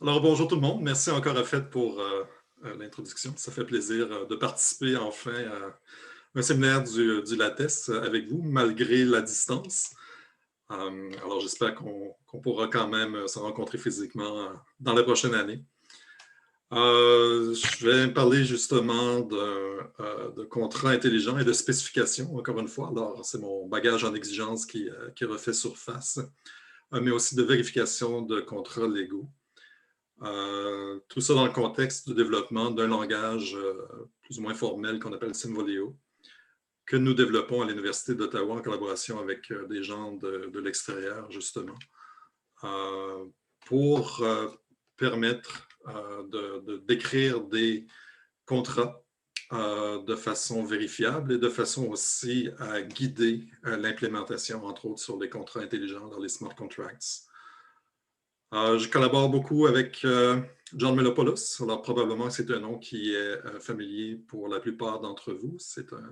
Alors, bonjour tout le monde. Merci encore à FED pour l'introduction. Ça fait plaisir de participer enfin à un séminaire du LATES avec vous, malgré la distance. Alors, j'espère qu'on pourra quand même se rencontrer physiquement dans la prochaine année. Je vais parler justement de contrats intelligents et de spécifications, encore une fois. Alors, c'est mon bagage en exigence qui refait surface, mais aussi de vérification de contrats légaux. Tout ça dans le contexte du développement d'un langage plus ou moins formel qu'on appelle Symvolio, que nous développons à l'Université d'Ottawa en collaboration avec des gens de l'extérieur, justement, pour permettre d'écrire des contrats de façon vérifiable et de façon aussi à guider l'implémentation, entre autres, sur les contrats intelligents dans les smart contracts. Je collabore beaucoup avec John Melopoulos. Alors, probablement, c'est un nom qui est familier pour la plupart d'entre vous. C'est un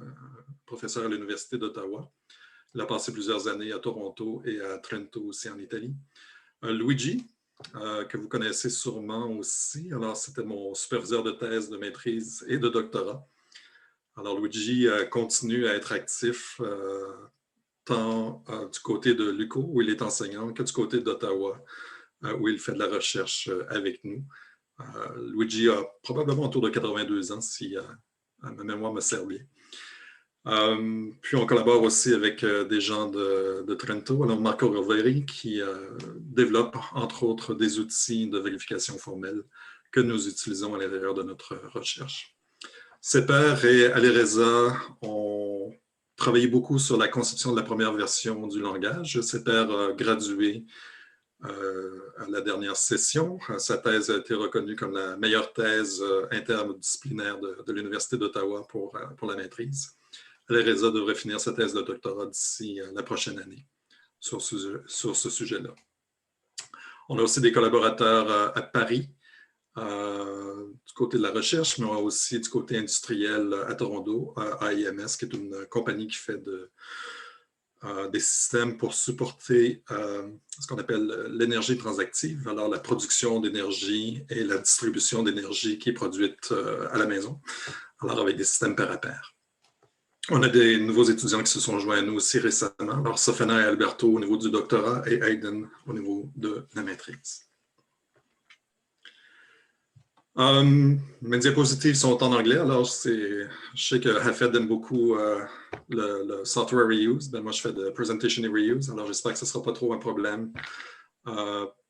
professeur à l'Université d'Ottawa. Il a passé plusieurs années à Toronto et à Trento aussi en Italie. Luigi, que vous connaissez sûrement aussi. Alors, c'était mon superviseur de thèse, de maîtrise et de doctorat. Alors, Luigi continue à être actif tant du côté de l'UQO, où il est enseignant, que du côté d'Ottawa, où il fait de la recherche avec nous. Luigi a probablement autour de 82 ans, si ma mémoire me sert bien. Puis on collabore aussi avec des gens de Trento, alors Marco Roveri, qui développe entre autres des outils de vérification formelle que nous utilisons à l'intérieur de notre recherche. Seper et Alireza ont travaillé beaucoup sur la conception de la première version du langage. Seper a gradué à la dernière session. Sa thèse a été reconnue comme la meilleure thèse interdisciplinaire de l'Université d'Ottawa pour la maîtrise. Alireza devrait finir sa thèse de doctorat d'ici la prochaine année sur ce sujet-là. On a aussi des collaborateurs à Paris, du côté de la recherche, mais aussi du côté industriel à Toronto, AIMS, qui est une compagnie qui fait des systèmes pour supporter ce qu'on appelle l'énergie transactive, alors la production d'énergie et la distribution d'énergie qui est produite à la maison, alors avec des systèmes pair à pair. On a des nouveaux étudiants qui se sont joints à nous aussi récemment, alors Sofana et Alberto au niveau du doctorat et Aiden au niveau de la maîtrise. Mes diapositives sont en anglais, alors je sais que Hafed aime beaucoup le software reuse. Ben, moi, je fais de presentation et reuse, alors j'espère que ce ne sera pas trop un problème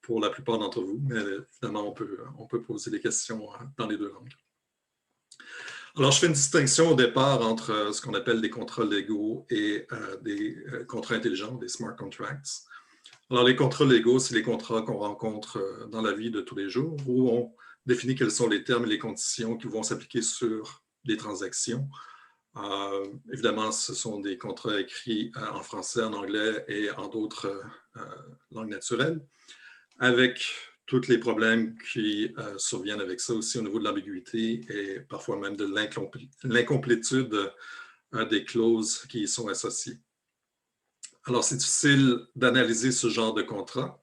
pour la plupart d'entre vous, mais évidemment, on peut poser des questions dans les deux langues. Alors, je fais une distinction au départ entre ce qu'on appelle des contrats légaux et des contrats intelligents, des smart contracts. Alors, les contrats légaux, c'est les contrats qu'on rencontre dans la vie de tous les jours, où on définit quels sont les termes et les conditions qui vont s'appliquer sur des transactions. Évidemment, ce sont des contrats écrits en français, en anglais et en d'autres langues naturelles, avec tous les problèmes qui surviennent avec ça aussi au niveau de l'ambiguïté et parfois même de l'incomplétude des clauses qui y sont associées. Alors, c'est difficile d'analyser ce genre de contrat,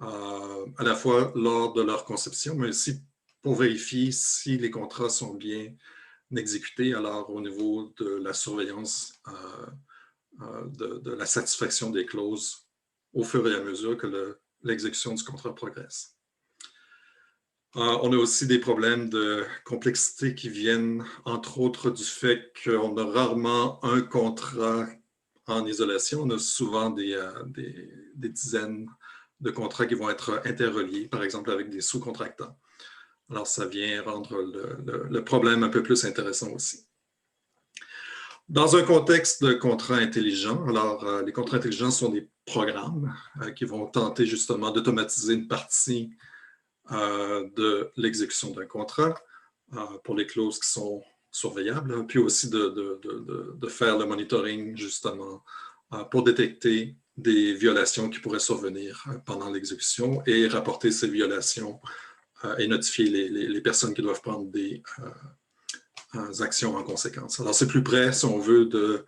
à la fois lors de leur conception, mais aussi pour vérifier si les contrats sont bien exécutés, alors au niveau de la surveillance de la satisfaction des clauses au fur et à mesure que l'exécution du contrat progresse. On a aussi des problèmes de complexité qui viennent, entre autres, du fait qu'on a rarement un contrat en isolation. On a souvent des dizaines de contrats qui vont être interreliés, par exemple avec des sous-contractants. Alors, ça vient rendre le problème un peu plus intéressant aussi. Dans un contexte de contrats intelligents, alors les contrats intelligents sont des programmes qui vont tenter justement d'automatiser une partie de l'exécution d'un contrat pour les clauses qui sont surveillables, puis aussi de faire le monitoring justement pour détecter des violations qui pourraient survenir pendant l'exécution et rapporter ces violations et notifier les personnes qui doivent prendre des actions en conséquence. Alors, c'est plus près, si on veut, de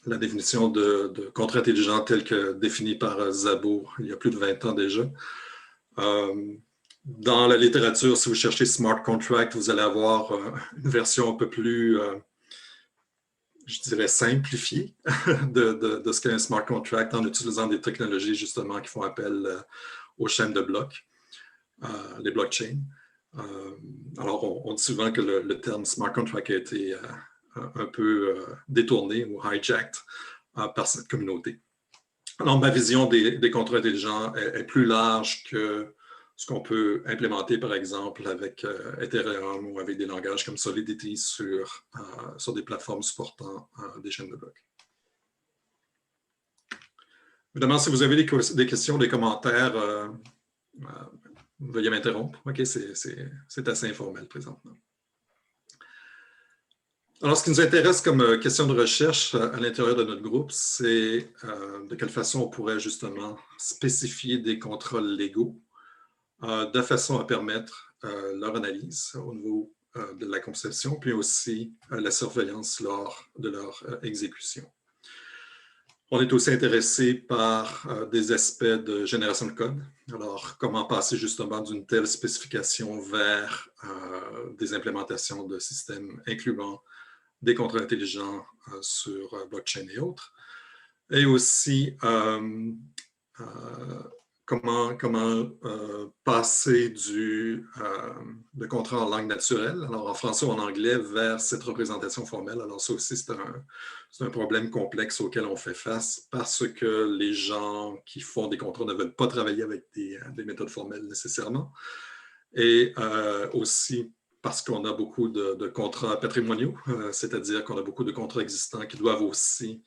la définition de contrat intelligent telle que définie par Szabo il y a plus de 20 ans déjà. Dans la littérature, si vous cherchez smart contract, vous allez avoir une version un peu plus, je dirais, simplifiée de ce qu'est un smart contract en utilisant des technologies justement qui font appel aux chaînes de blocs, les blockchains. Alors, on dit souvent que le terme smart contract a été un peu détourné ou hijacked par cette communauté. Alors, ma vision des contrats intelligents est plus large que ce qu'on peut implémenter, par exemple, avec Ethereum ou avec des langages comme Solidity sur des plateformes supportant des chaînes de blocs. Évidemment, si vous avez des questions, des commentaires, veuillez m'interrompre. OK, c'est assez informel présentement. Alors, ce qui nous intéresse comme question de recherche à l'intérieur de notre groupe, c'est de quelle façon on pourrait justement spécifier des contrats légaux de façon à permettre leur analyse au niveau de la conception, puis aussi la surveillance lors de leur exécution. On est aussi intéressé par des aspects de génération de code. Alors, comment passer justement d'une telle spécification vers des implémentations de systèmes incluant des contrats intelligents sur blockchain et autres. Et aussi, comment passer de contrats en langue naturelle, alors en français ou en anglais, vers cette représentation formelle. Alors ça aussi, c'est un problème complexe auquel on fait face parce que les gens qui font des contrats ne veulent pas travailler avec des méthodes formelles nécessairement. Et aussi parce qu'on a beaucoup de contrats patrimoniaux, c'est-à-dire qu'on a beaucoup de contrats existants qui doivent aussi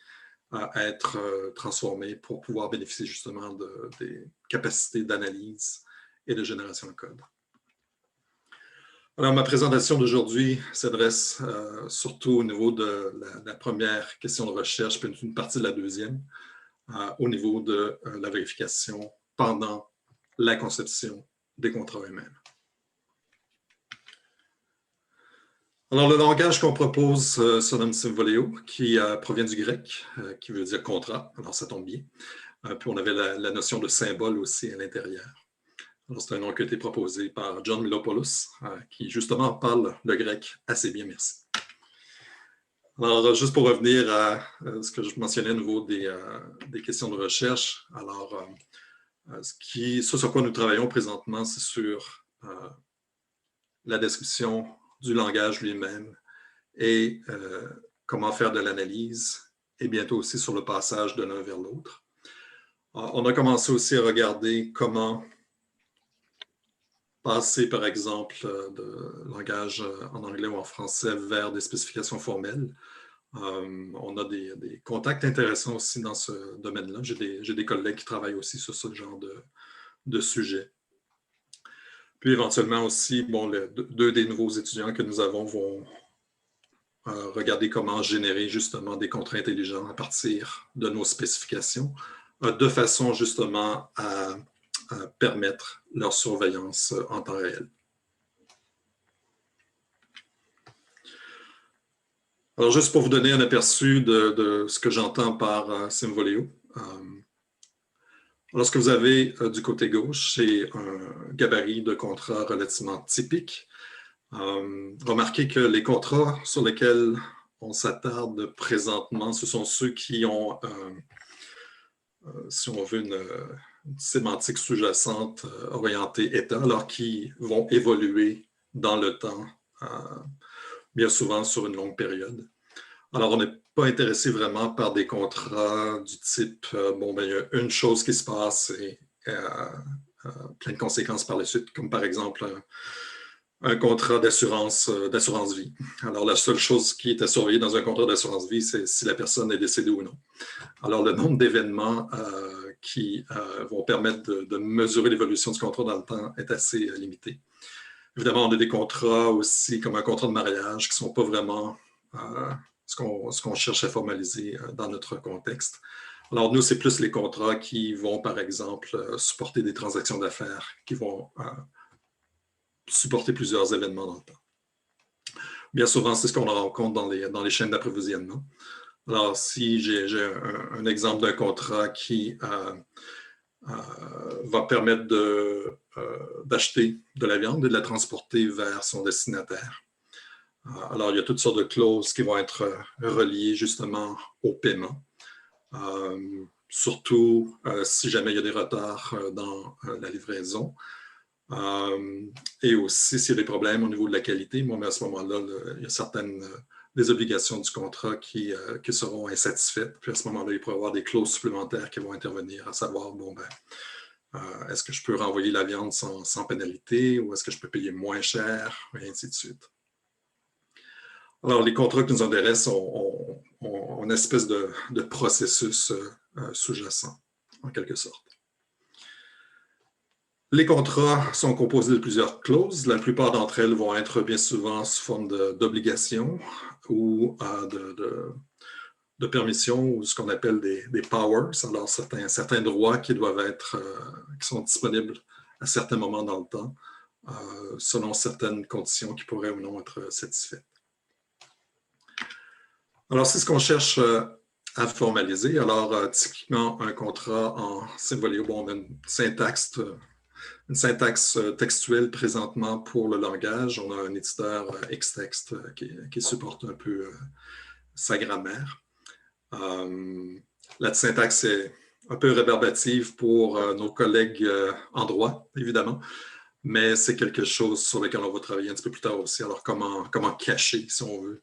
être transformés pour pouvoir bénéficier justement des capacités d'analyse et de génération de code. Alors, ma présentation d'aujourd'hui s'adresse surtout au niveau de la première question de recherche, puis une partie de la deuxième, au niveau de la vérification pendant la conception des contrats eux-mêmes. Alors, le langage qu'on propose se nomme Symvoleo, qui provient du grec, qui veut dire contrat. Alors, ça tombe bien. Puis, on avait la notion de symbole aussi à l'intérieur. Alors, c'est un nom qui a été proposé par John Milopoulos, qui justement parle le grec assez bien, merci. Alors, juste pour revenir à ce que je mentionnais au niveau des questions de recherche, alors, ce sur quoi nous travaillons présentement, c'est sur la description du langage lui-même et comment faire de l'analyse et bientôt aussi sur le passage de l'un vers l'autre. On a commencé aussi à regarder comment passer, par exemple, de langage en anglais ou en français vers des spécifications formelles. On a des contacts intéressants aussi dans ce domaine-là. J'ai des collègues qui travaillent aussi sur ce genre de sujet. Puis éventuellement aussi, bon, deux des nouveaux étudiants que nous avons vont regarder comment générer justement des contrats intelligents à partir de nos spécifications, de façon justement à permettre leur surveillance en temps réel. Alors, juste pour vous donner un aperçu de ce que j'entends par Symvoleo. Alors, ce que vous avez du côté gauche, c'est un gabarit de contrats relativement typique. Remarquez que les contrats sur lesquels on s'attarde présentement, ce sont ceux qui ont, si on veut, une sémantique sous-jacente orientée état, alors qui vont évoluer dans le temps, bien souvent sur une longue période. Alors, on n'est pas intéressé vraiment par des contrats du type, bon, ben, il y a une chose qui se passe et plein de conséquences par la suite, comme par exemple un contrat d'assurance vie. Alors, la seule chose qui est à surveiller dans un contrat d'assurance vie, c'est si la personne est décédée ou non. Alors, le nombre d'événements qui vont permettre de mesurer l'évolution du contrat dans le temps est assez limité. Évidemment, on a des contrats aussi, comme un contrat de mariage, qui ne sont pas vraiment ce qu'on cherche à formaliser dans notre contexte. Alors, nous, c'est plus les contrats qui vont, par exemple, supporter des transactions d'affaires, qui vont supporter plusieurs événements dans le temps. Bien souvent, c'est ce qu'on rencontre dans les chaînes d'approvisionnement. Alors, si j'ai un exemple d'un contrat qui va permettre d'acheter de la viande et de la transporter vers son destinataire. Alors, il y a toutes sortes de clauses qui vont être reliées justement au paiement. Surtout si jamais il y a des retards dans la livraison. Et aussi s'il y a des problèmes au niveau de la qualité, mais à ce moment-là, il y a certaines des obligations du contrat qui seront insatisfaites. Puis à ce moment-là, il pourrait y avoir des clauses supplémentaires qui vont intervenir, à savoir, bon, est-ce que je peux renvoyer la viande sans pénalité ou est-ce que je peux payer moins cher, et ainsi de suite. Alors, les contrats qui nous intéressent ont une espèce de processus sous-jacent, en quelque sorte. Les contrats sont composés de plusieurs clauses. La plupart d'entre elles vont être bien souvent sous forme d'obligations ou de permissions ou ce qu'on appelle des powers. Alors, certains droits qui doivent être, qui sont disponibles à certains moments dans le temps, selon certaines conditions qui pourraient ou non être satisfaites. Alors, c'est ce qu'on cherche à formaliser. Alors, typiquement, un contrat en Symbolio, bon, on a une syntaxe textuelle présentement pour le langage. On a un éditeur Xtext qui supporte un peu sa grammaire. La syntaxe est un peu rébarbative pour nos collègues en droit, évidemment, mais c'est quelque chose sur lequel on va travailler un petit peu plus tard aussi. Alors, comment cacher, si on veut,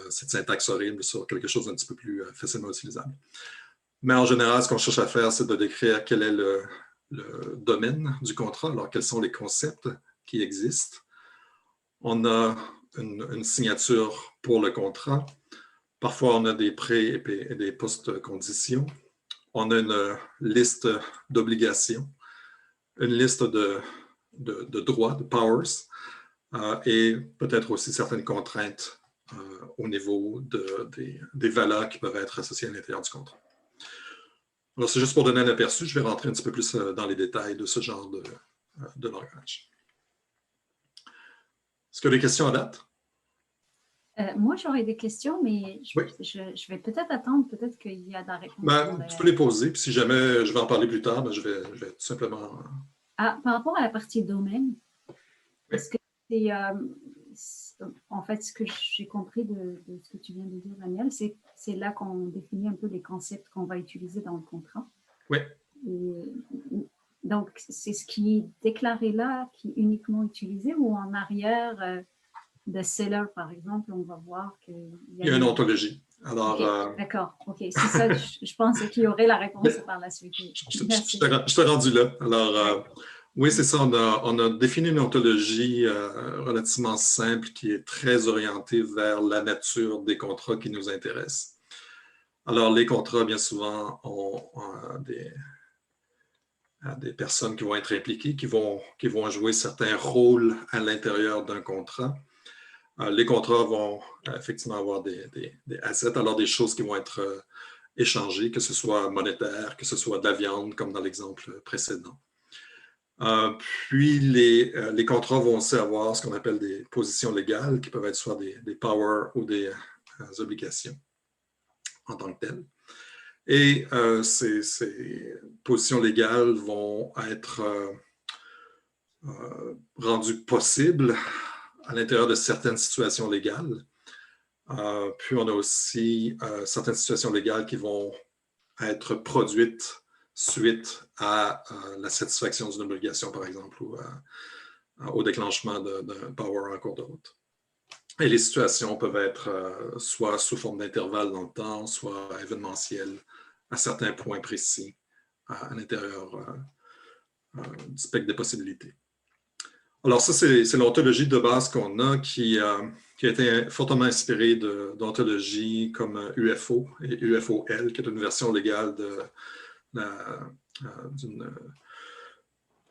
cette syntaxe horrible sur quelque chose d'un petit peu plus facilement utilisable. Mais en général, ce qu'on cherche à faire, c'est de décrire quel est le domaine du contrat, alors quels sont les concepts qui existent. On a une signature pour le contrat. Parfois, on a des pré- et des post-conditions. On a une liste d'obligations, une liste de droits, de powers, et peut-être aussi certaines contraintes au niveau des valeurs qui peuvent être associées à l'intérieur du contrat. Alors, c'est juste pour donner un aperçu. Je vais rentrer un petit peu plus dans les détails de ce genre de langage. Est-ce qu'il y a des questions à date? Moi, j'aurais des questions, mais je vais peut-être attendre, peut-être qu'il y a de la réponse. Tu peux les poser, puis si jamais je vais en parler plus tard, je vais tout simplement... Par rapport à la partie domaine, est-ce que c'est... en fait, ce que j'ai compris de ce que tu viens de dire, Daniel, c'est là qu'on définit un peu les concepts qu'on va utiliser dans le contrat. Oui. Donc, c'est ce qui est déclaré là, qui est uniquement utilisé, ou en arrière de seller, par exemple, on va voir qu'il y a une ontologie. Alors, okay. D'accord, OK. C'est ça, je pensais qu'il y aurait la réponse par la suite. Je t'ai rendu là. Alors, oui, c'est ça. On a défini une ontologie relativement simple qui est très orientée vers la nature des contrats qui nous intéressent. Alors, les contrats, bien souvent, ont des personnes qui vont être impliquées, qui vont jouer certains rôles à l'intérieur d'un contrat. Les contrats vont effectivement avoir des assets, alors des choses qui vont être échangées, que ce soit monétaire, que ce soit de la viande, comme dans l'exemple précédent. Puis, les contrats vont aussi avoir ce qu'on appelle des positions légales, qui peuvent être soit des powers ou des obligations en tant que telles. Et ces positions légales vont être rendues possibles à l'intérieur de certaines situations légales. Puis on a aussi certaines situations légales qui vont être produites suite à la satisfaction d'une obligation, par exemple, ou au déclenchement d'un power en cours de route. Et les situations peuvent être soit sous forme d'intervalle dans le temps, soit événementielles à certains points précis à l'intérieur du spectre des possibilités. Alors ça, c'est l'ontologie de base qu'on a qui a été fortement inspirée d'ontologies comme UFO et UFOL, qui est une version légale d'une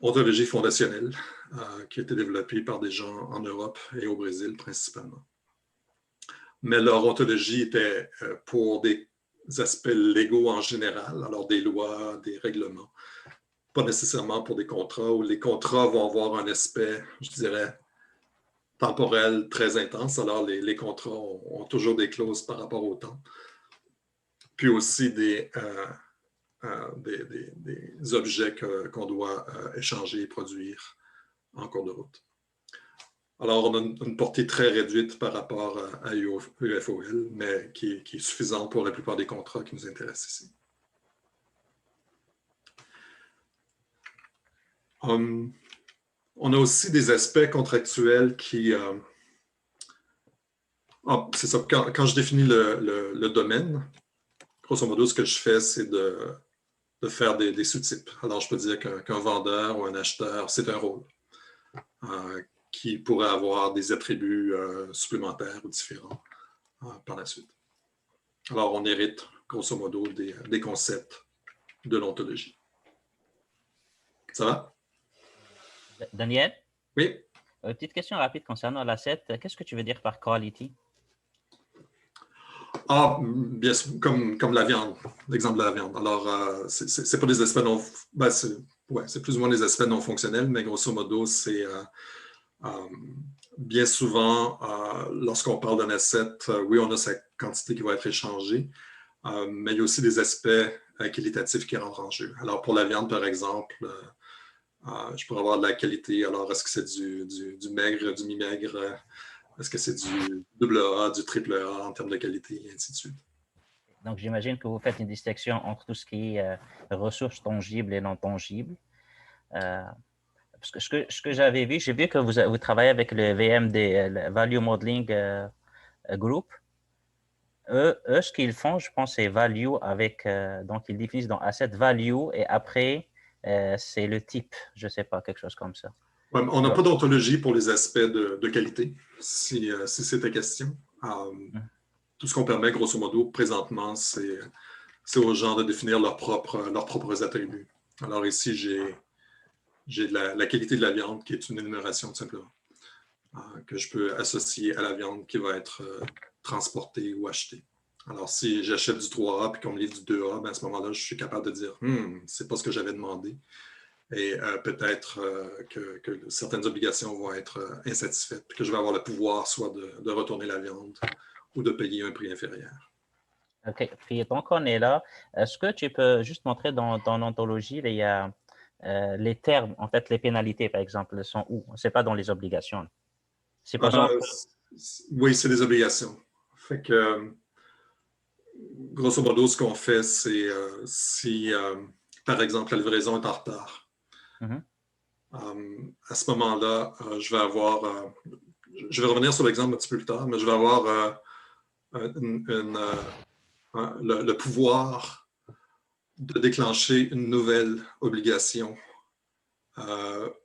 ontologie fondationnelle qui a été développée par des gens en Europe et au Brésil principalement. Mais leur ontologie était pour des aspects légaux en général, alors des lois, des règlements, pas nécessairement pour des contrats, où les contrats vont avoir un aspect, je dirais, temporel très intense. Alors, les contrats ont toujours des clauses par rapport au temps. Puis aussi des des objets qu'on doit échanger et produire en cours de route. Alors, on a une portée très réduite par rapport à UFOL, mais qui est suffisante pour la plupart des contrats qui nous intéressent ici. On a aussi des aspects contractuels qui... c'est ça, quand je définis le domaine, grosso modo, ce que je fais, c'est de faire des sous-types. Alors, je peux dire qu'un vendeur ou un acheteur, c'est un rôle qui pourrait avoir des attributs supplémentaires ou différents par la suite. Alors, on hérite, grosso modo, des concepts de l'ontologie. Ça va? Daniel? Oui? Petite question rapide concernant l'asset. Qu'est-ce que tu veux dire par quality? Bien sûr, comme la viande, l'exemple de la viande. Alors, c'est pas des aspects non... Ben, c'est plus ou moins des aspects non fonctionnels, mais grosso modo, c'est bien souvent, lorsqu'on parle d'un asset, oui, on a sa quantité qui va être échangée, mais il y a aussi des aspects qualitatifs qui rentrent en jeu. Alors, pour la viande, par exemple, je pourrais avoir de la qualité. Alors, est-ce que c'est du maigre, du mi-maigre? Est-ce que c'est du AA, du AAA en termes de qualité, et ainsi de suite? Donc, j'imagine que vous faites une distinction entre tout ce qui est ressources tangibles et non tangibles. Parce que ce que j'avais vu, j'ai vu que vous travaillez avec le VMD, le Value Modeling Group. Eux, ce qu'ils font, je pense, c'est value avec, donc ils définissent dans asset value et après, c'est le type, je ne sais pas, quelque chose comme ça. Ouais, on n'a pas d'ontologie pour les aspects de qualité, si c'est ta question. Tout ce qu'on permet, grosso modo, présentement, c'est aux gens de définir leurs propres attributs. Alors ici, j'ai la qualité de la viande qui est une énumération, tout simplement, que je peux associer à la viande qui va être transportée ou achetée. Alors, si j'achète du 3A et qu'on me livre du 2A, ben à ce moment-là, je suis capable de dire « c'est pas ce que j'avais demandé ». Et peut-être que certaines obligations vont être insatisfaites, que je vais avoir le pouvoir soit de retourner la viande ou de payer un prix inférieur. OK. Puis, tant qu'on est là, est-ce que tu peux juste montrer dans l'ontologie, il y a les termes, en fait, les pénalités, par exemple, sont où? Ce n'est pas dans les obligations. C'est pas oui, c'est des obligations. Fait que, grosso modo, ce qu'on fait, c'est si, par exemple, la livraison est en retard, à ce moment-là, je vais avoir, je vais revenir sur l'exemple un petit peu plus tard, mais je vais avoir le pouvoir de déclencher une nouvelle obligation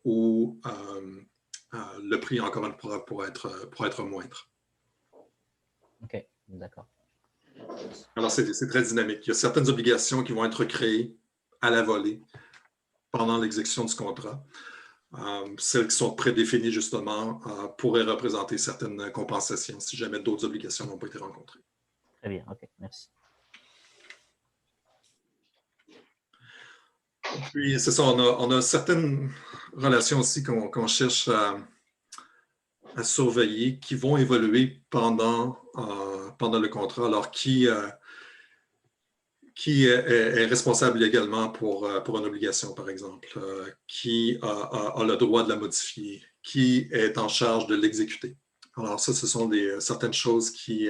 où le prix, encore une fois, pourrait être moindre. OK, d'accord. Alors, c'est très dynamique. Il y a certaines obligations qui vont être créées à la volée pendant l'exécution du contrat. Celles qui sont prédéfinies, justement, pourraient représenter certaines compensations si jamais d'autres obligations n'ont pas été rencontrées. Très bien, OK, merci. Puis, c'est ça, on a certaines relations aussi qu'on cherche à surveiller qui vont évoluer pendant le contrat. Alors, qui est responsable légalement pour une obligation, par exemple? Qui a le droit de la modifier? Qui est en charge de l'exécuter? Alors, ça, ce sont certaines choses qui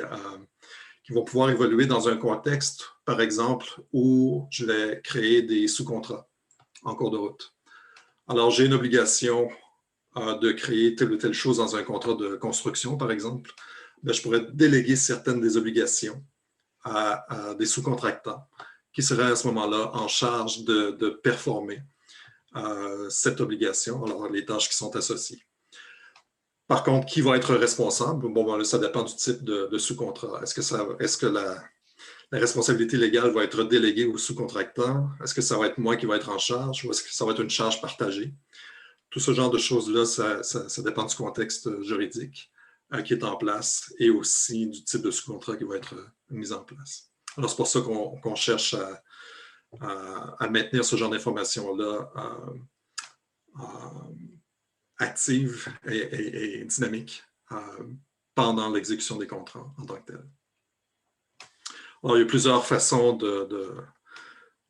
vont pouvoir évoluer dans un contexte, par exemple, où je vais créer des sous-contrats en cours de route. Alors, j'ai une obligation de créer telle ou telle chose dans un contrat de construction, par exemple. Bien, je pourrais déléguer certaines des obligations à des sous-contractants qui seraient à ce moment-là en charge de performer cette obligation, alors les tâches qui sont associées. Par contre, qui va être responsable? Bon, ben, là, ça dépend du type de sous-contrat. Est-ce que la responsabilité légale va être déléguée au sous-contractant? Est-ce que ça va être moi qui va être en charge ou est-ce que ça va être une charge partagée? Tout ce genre de choses-là, ça dépend du contexte juridique qui est en place et aussi du type de sous-contrat qui va être mis en place. Alors, c'est pour ça qu'on cherche à maintenir ce genre d'informations-là actives et dynamiques pendant l'exécution des contrats en tant que tel. Alors, il y a plusieurs façons de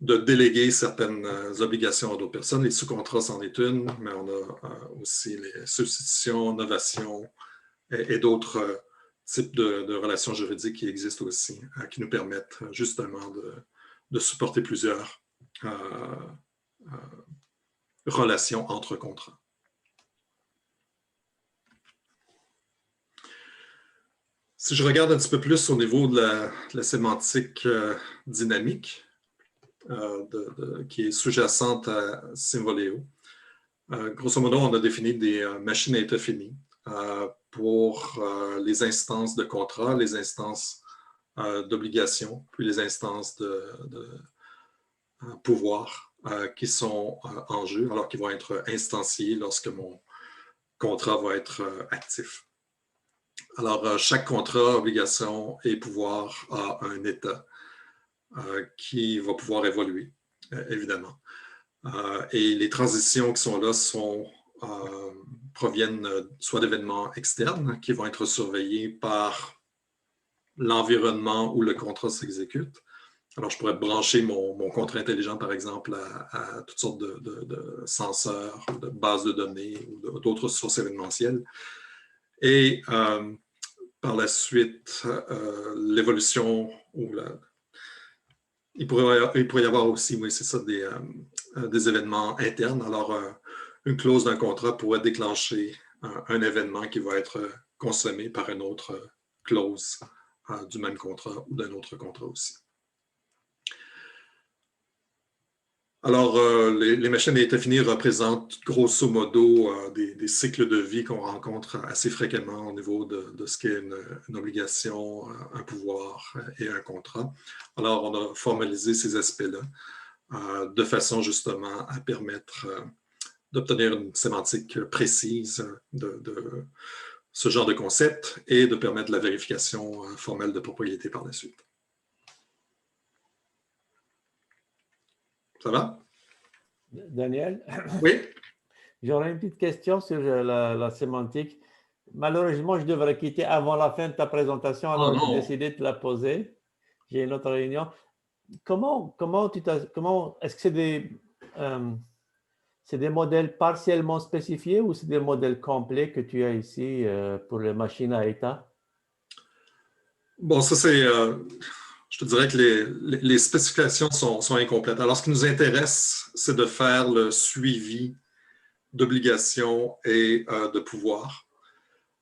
de déléguer certaines obligations à d'autres personnes. Les sous-contrats, c'en est une, mais on a aussi les substitutions, novations et d'autres types de relations juridiques qui existent aussi, qui nous permettent justement de supporter plusieurs relations entre contrats. Si je regarde un petit peu plus au niveau de la sémantique dynamique, qui est sous-jacente à Symvoleo, grosso modo, on a défini des machines à état fini pour les instances de contrat, les instances d'obligation, puis les instances de pouvoir qui sont en jeu, alors qu'ils vont être instanciés lorsque mon contrat va être actif. Alors, chaque contrat, obligation et pouvoir a un état qui va pouvoir évoluer, évidemment. Et les transitions qui sont là proviennent soit d'événements externes qui vont être surveillés par l'environnement où le contrat s'exécute. Alors, je pourrais brancher mon contrat intelligent, par exemple, à toutes sortes de senseurs, de bases de données ou d'autres sources événementielles. Et par la suite, l'évolution ou il pourrait y avoir aussi, oui, c'est ça, des événements internes. Alors, une clause d'un contrat pourrait déclencher un événement qui va être consommé par une autre clause du même contrat ou d'un autre contrat aussi. Alors, les machines à état fini représentent grosso modo des cycles de vie qu'on rencontre assez fréquemment au niveau de ce qu'est une obligation, un pouvoir et un contrat. Alors, on a formalisé ces aspects-là de façon justement à permettre d'obtenir une sémantique précise de ce genre de concept et de permettre la vérification formelle de propriété par la suite. Ça va? Daniel? Oui? J'aurais une petite question sur la sémantique. Malheureusement, je devrais quitter avant la fin de ta présentation, alors j'ai décidé de te la poser. J'ai une autre réunion. Comment est-ce que c'est des modèles partiellement spécifiés ou c'est des modèles complets que tu as ici pour les machines à état? Bon, ça c'est... je te dirais que les spécifications sont incomplètes. Alors, ce qui nous intéresse, c'est de faire le suivi d'obligations et de pouvoir.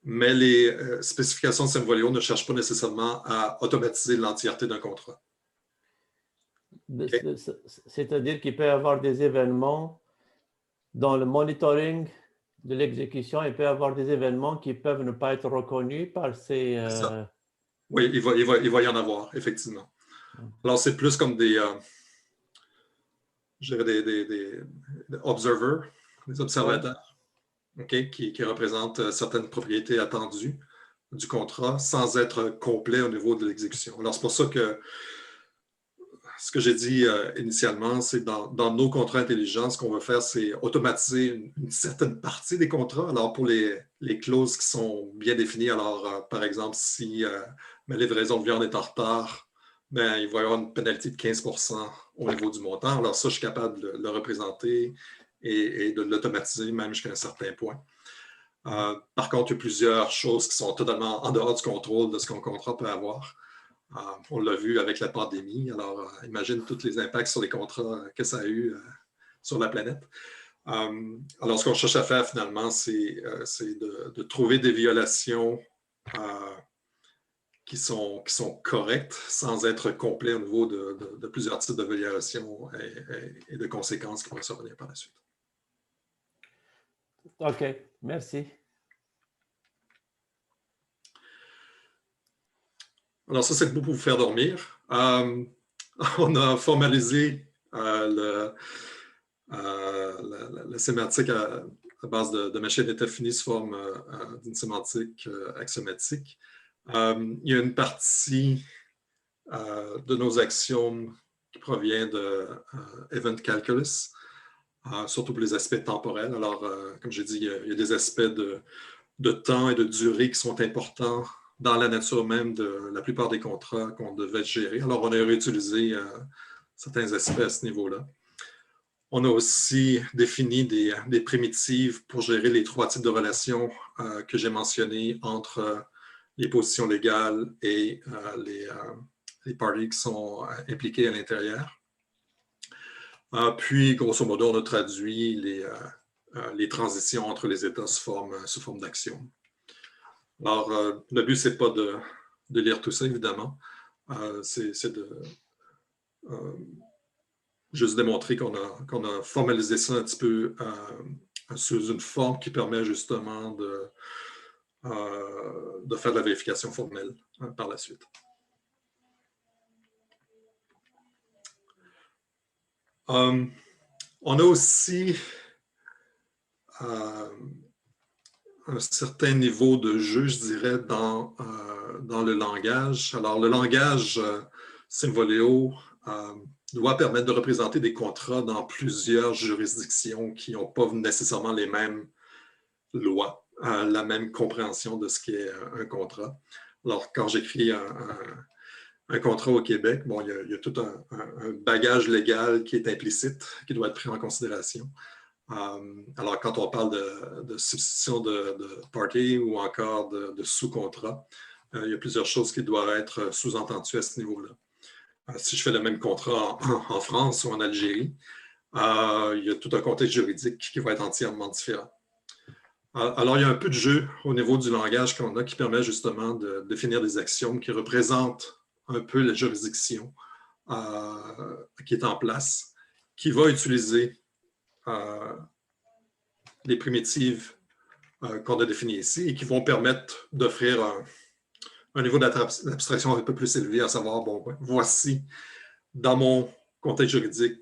Mais les spécifications de Symvoleo ne cherchent pas nécessairement à automatiser l'entièreté d'un contrat. Okay. C'est-à-dire qu'il peut y avoir des événements dans le monitoring de l'exécution, il peut y avoir des événements qui peuvent ne pas être reconnus par ces... Oui, il va y en avoir, effectivement. Alors, c'est plus comme des observers, des observateurs, okay, qui représentent certaines propriétés attendues du contrat sans être complets au niveau de l'exécution. Alors, c'est pour ça que ce que j'ai dit initialement, c'est dans nos contrats intelligents, ce qu'on va faire, c'est automatiser une certaine partie des contrats. Alors, pour les clauses qui sont bien définies, alors, par exemple, si ma livraison de viande est en retard, ben, il va y avoir une pénalité de 15% au niveau du montant. Alors, ça, je suis capable de le représenter et de l'automatiser même jusqu'à un certain point. Par contre, il y a plusieurs choses qui sont totalement en dehors du contrôle de ce qu'un contrat peut avoir. On l'a vu avec la pandémie. Alors, imagine tous les impacts sur les contrats que ça a eu sur la planète. Alors, ce qu'on cherche à faire finalement, c'est de trouver des violations qui sont correctes sans être complets au niveau de plusieurs types de violations et de conséquences qui pourraient survenir par la suite. OK, merci. Alors, ça, c'est pour vous faire dormir. On a formalisé la sémantique à base de machines d'état fini sous forme d'une sémantique axiomatique. Il y a une partie de nos axiomes qui provient de Event Calculus, surtout pour les aspects temporels. Alors, comme j'ai dit, il y a des aspects de temps et de durée qui sont importants dans la nature même de la plupart des contrats qu'on devait gérer. Alors, on a réutilisé certains aspects à ce niveau-là. On a aussi défini des primitives pour gérer les 3 types de relations que j'ai mentionnés entre les positions légales et les parties qui sont impliquées à l'intérieur. Puis, grosso modo, on a traduit les transitions entre les États sous forme d'axiome. Alors, le but, ce n'est pas de lire tout ça, évidemment. C'est de juste démontrer qu'on a formalisé ça un petit peu sous une forme qui permet justement de faire de la vérification formelle par la suite. On a aussi un certain niveau de jeu, je dirais, dans le langage. Alors, le langage Symvoleo doit permettre de représenter des contrats dans plusieurs juridictions qui n'ont pas nécessairement les mêmes lois, la même compréhension de ce qu'est un contrat. Alors, quand j'écris un contrat au Québec, bon, il y a tout un bagage légal qui est implicite, qui doit être pris en considération. Alors, quand on parle de substitution de party ou encore de sous-contrat, il y a plusieurs choses qui doivent être sous-entendues à ce niveau-là. Si je fais le même contrat en France ou en Algérie, il y a tout un contexte juridique qui va être entièrement différent. Alors, il y a un peu de jeu au niveau du langage qu'on a qui permet justement de définir des axiomes qui représentent un peu la juridiction qui est en place, qui va utiliser les primitives qu'on a définies ici et qui vont permettre d'offrir un niveau d'abstraction un peu plus élevé, à savoir, bon, voici, dans mon contexte juridique,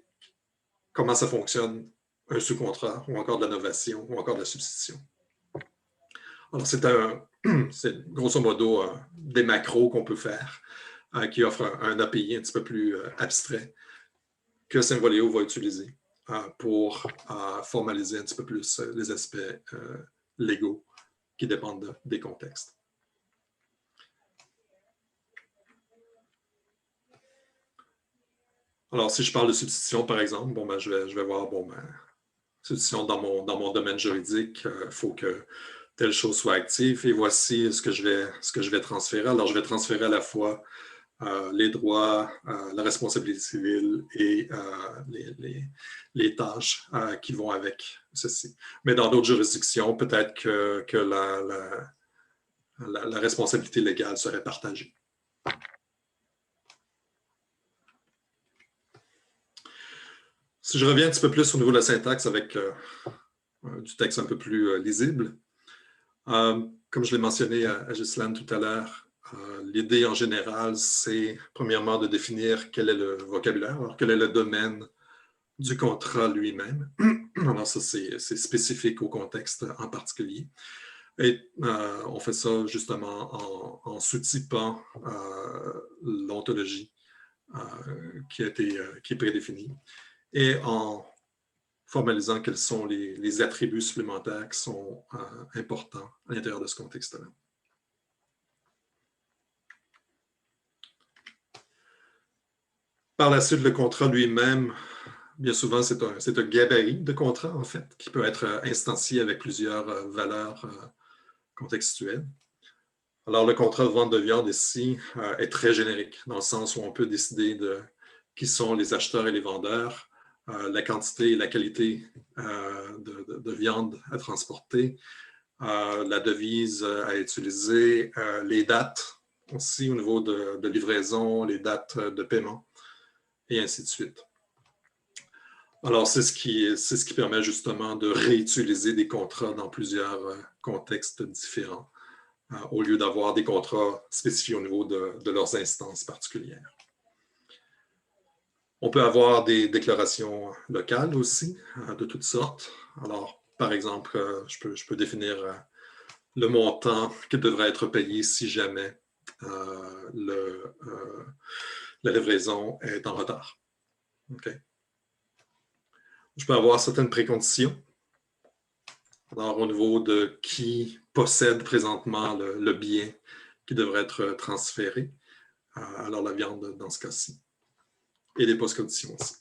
comment ça fonctionne, un sous-contrat, ou encore de la novation, ou encore de la substitution. Alors, c'est grosso modo des macros qu'on peut faire qui offrent un API un petit peu plus abstrait que Symvoleo va utiliser pour formaliser un petit peu plus les aspects légaux qui dépendent des contextes. Alors, si je parle de substitution, par exemple, bon, ben, je vais voir, bon, ben, substitution dans mon domaine juridique, il faut que telle chose soit active et voici ce que je vais transférer. Alors, je vais transférer à la fois les droits, la responsabilité civile et les tâches qui vont avec ceci. Mais dans d'autres juridictions, peut-être que la responsabilité légale serait partagée. Si je reviens un petit peu plus au niveau de la syntaxe avec du texte un peu plus lisible, comme je l'ai mentionné à Ghislaine tout à l'heure, l'idée en général, c'est premièrement de définir quel est le vocabulaire, alors quel est le domaine du contrat lui-même. Alors ça, c'est spécifique au contexte en particulier. Et on fait ça justement en sous-typant l'ontologie qui est prédéfinie et en formalisant quels sont les attributs supplémentaires qui sont importants à l'intérieur de ce contexte-là. Par la suite, le contrat lui-même, bien souvent, c'est un gabarit de contrat, en fait, qui peut être instancié avec plusieurs valeurs contextuelles. Alors, le contrat de vente de viande ici est très générique, dans le sens où on peut décider de qui sont les acheteurs et les vendeurs, la quantité et la qualité de viande à transporter, la devise à utiliser, les dates aussi au niveau de livraison, les dates de paiement, et ainsi de suite. Alors, c'est ce qui permet justement de réutiliser des contrats dans plusieurs contextes différents, au lieu d'avoir des contrats spécifiés au niveau de leurs instances particulières. On peut avoir des déclarations locales aussi, de toutes sortes. Alors, par exemple, je peux définir le montant qui devrait être payé si jamais la livraison est en retard. Okay. Je peux avoir certaines préconditions. Alors, au niveau de qui possède présentement le bien qui devrait être transféré, alors la viande dans ce cas-ci. et les post-conditions aussi.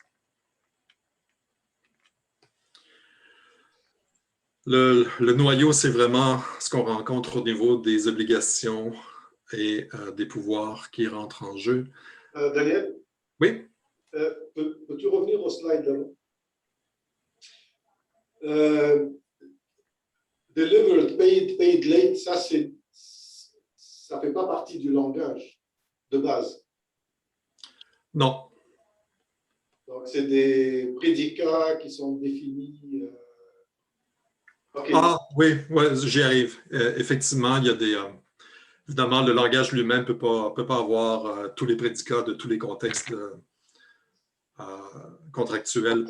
Le noyau, c'est vraiment ce qu'on rencontre au niveau des obligations et des pouvoirs qui rentrent en jeu. Daniel? Oui? Peux-tu revenir au slide d'avant? Delivered, paid late, ça ne fait pas partie du langage de base. Non. Donc, c'est des prédicats qui sont définis. Okay. Ah, oui, ouais, j'y arrive. Effectivement, il y a des... évidemment, le langage lui-même ne peut pas avoir tous les prédicats de tous les contextes contractuels.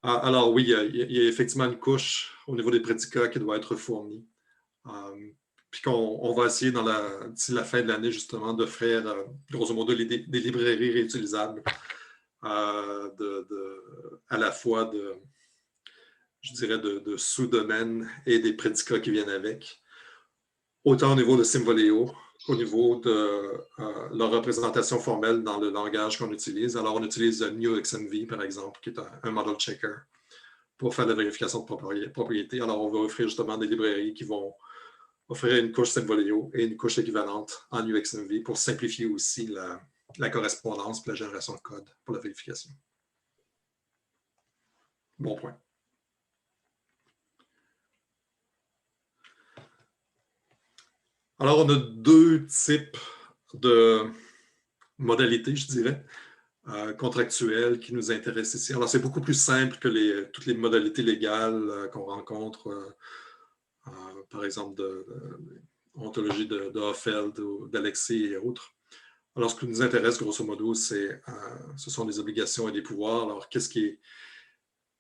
Alors oui, il y a effectivement une couche au niveau des prédicats qui doit être fournie. Puis qu'on va essayer d'ici la fin de l'année, justement, d'offrir, grosso modo, des librairies réutilisables à la fois je dirais, de sous-domaines et des prédicats qui viennent avec. Autant au niveau de Symvoleo qu'au niveau de leur représentation formelle dans le langage qu'on utilise. Alors, on utilise NewXMV, par exemple, qui est un model checker pour faire la vérification de propriété. Alors, on va offrir justement des librairies qui vont offrir une couche Symvoleo et une couche équivalente en UXMV pour simplifier aussi la correspondance et la génération de code pour la vérification. Bon point. Alors, on a deux types de modalités, je dirais, contractuelles qui nous intéressent ici. Alors, c'est beaucoup plus simple que toutes les modalités légales qu'on rencontre, par exemple, de ontologie de Hoffeld ou d'Alexis et autres. Alors, ce qui nous intéresse, grosso modo, ce sont les obligations et les pouvoirs. Alors, qu'est-ce qui est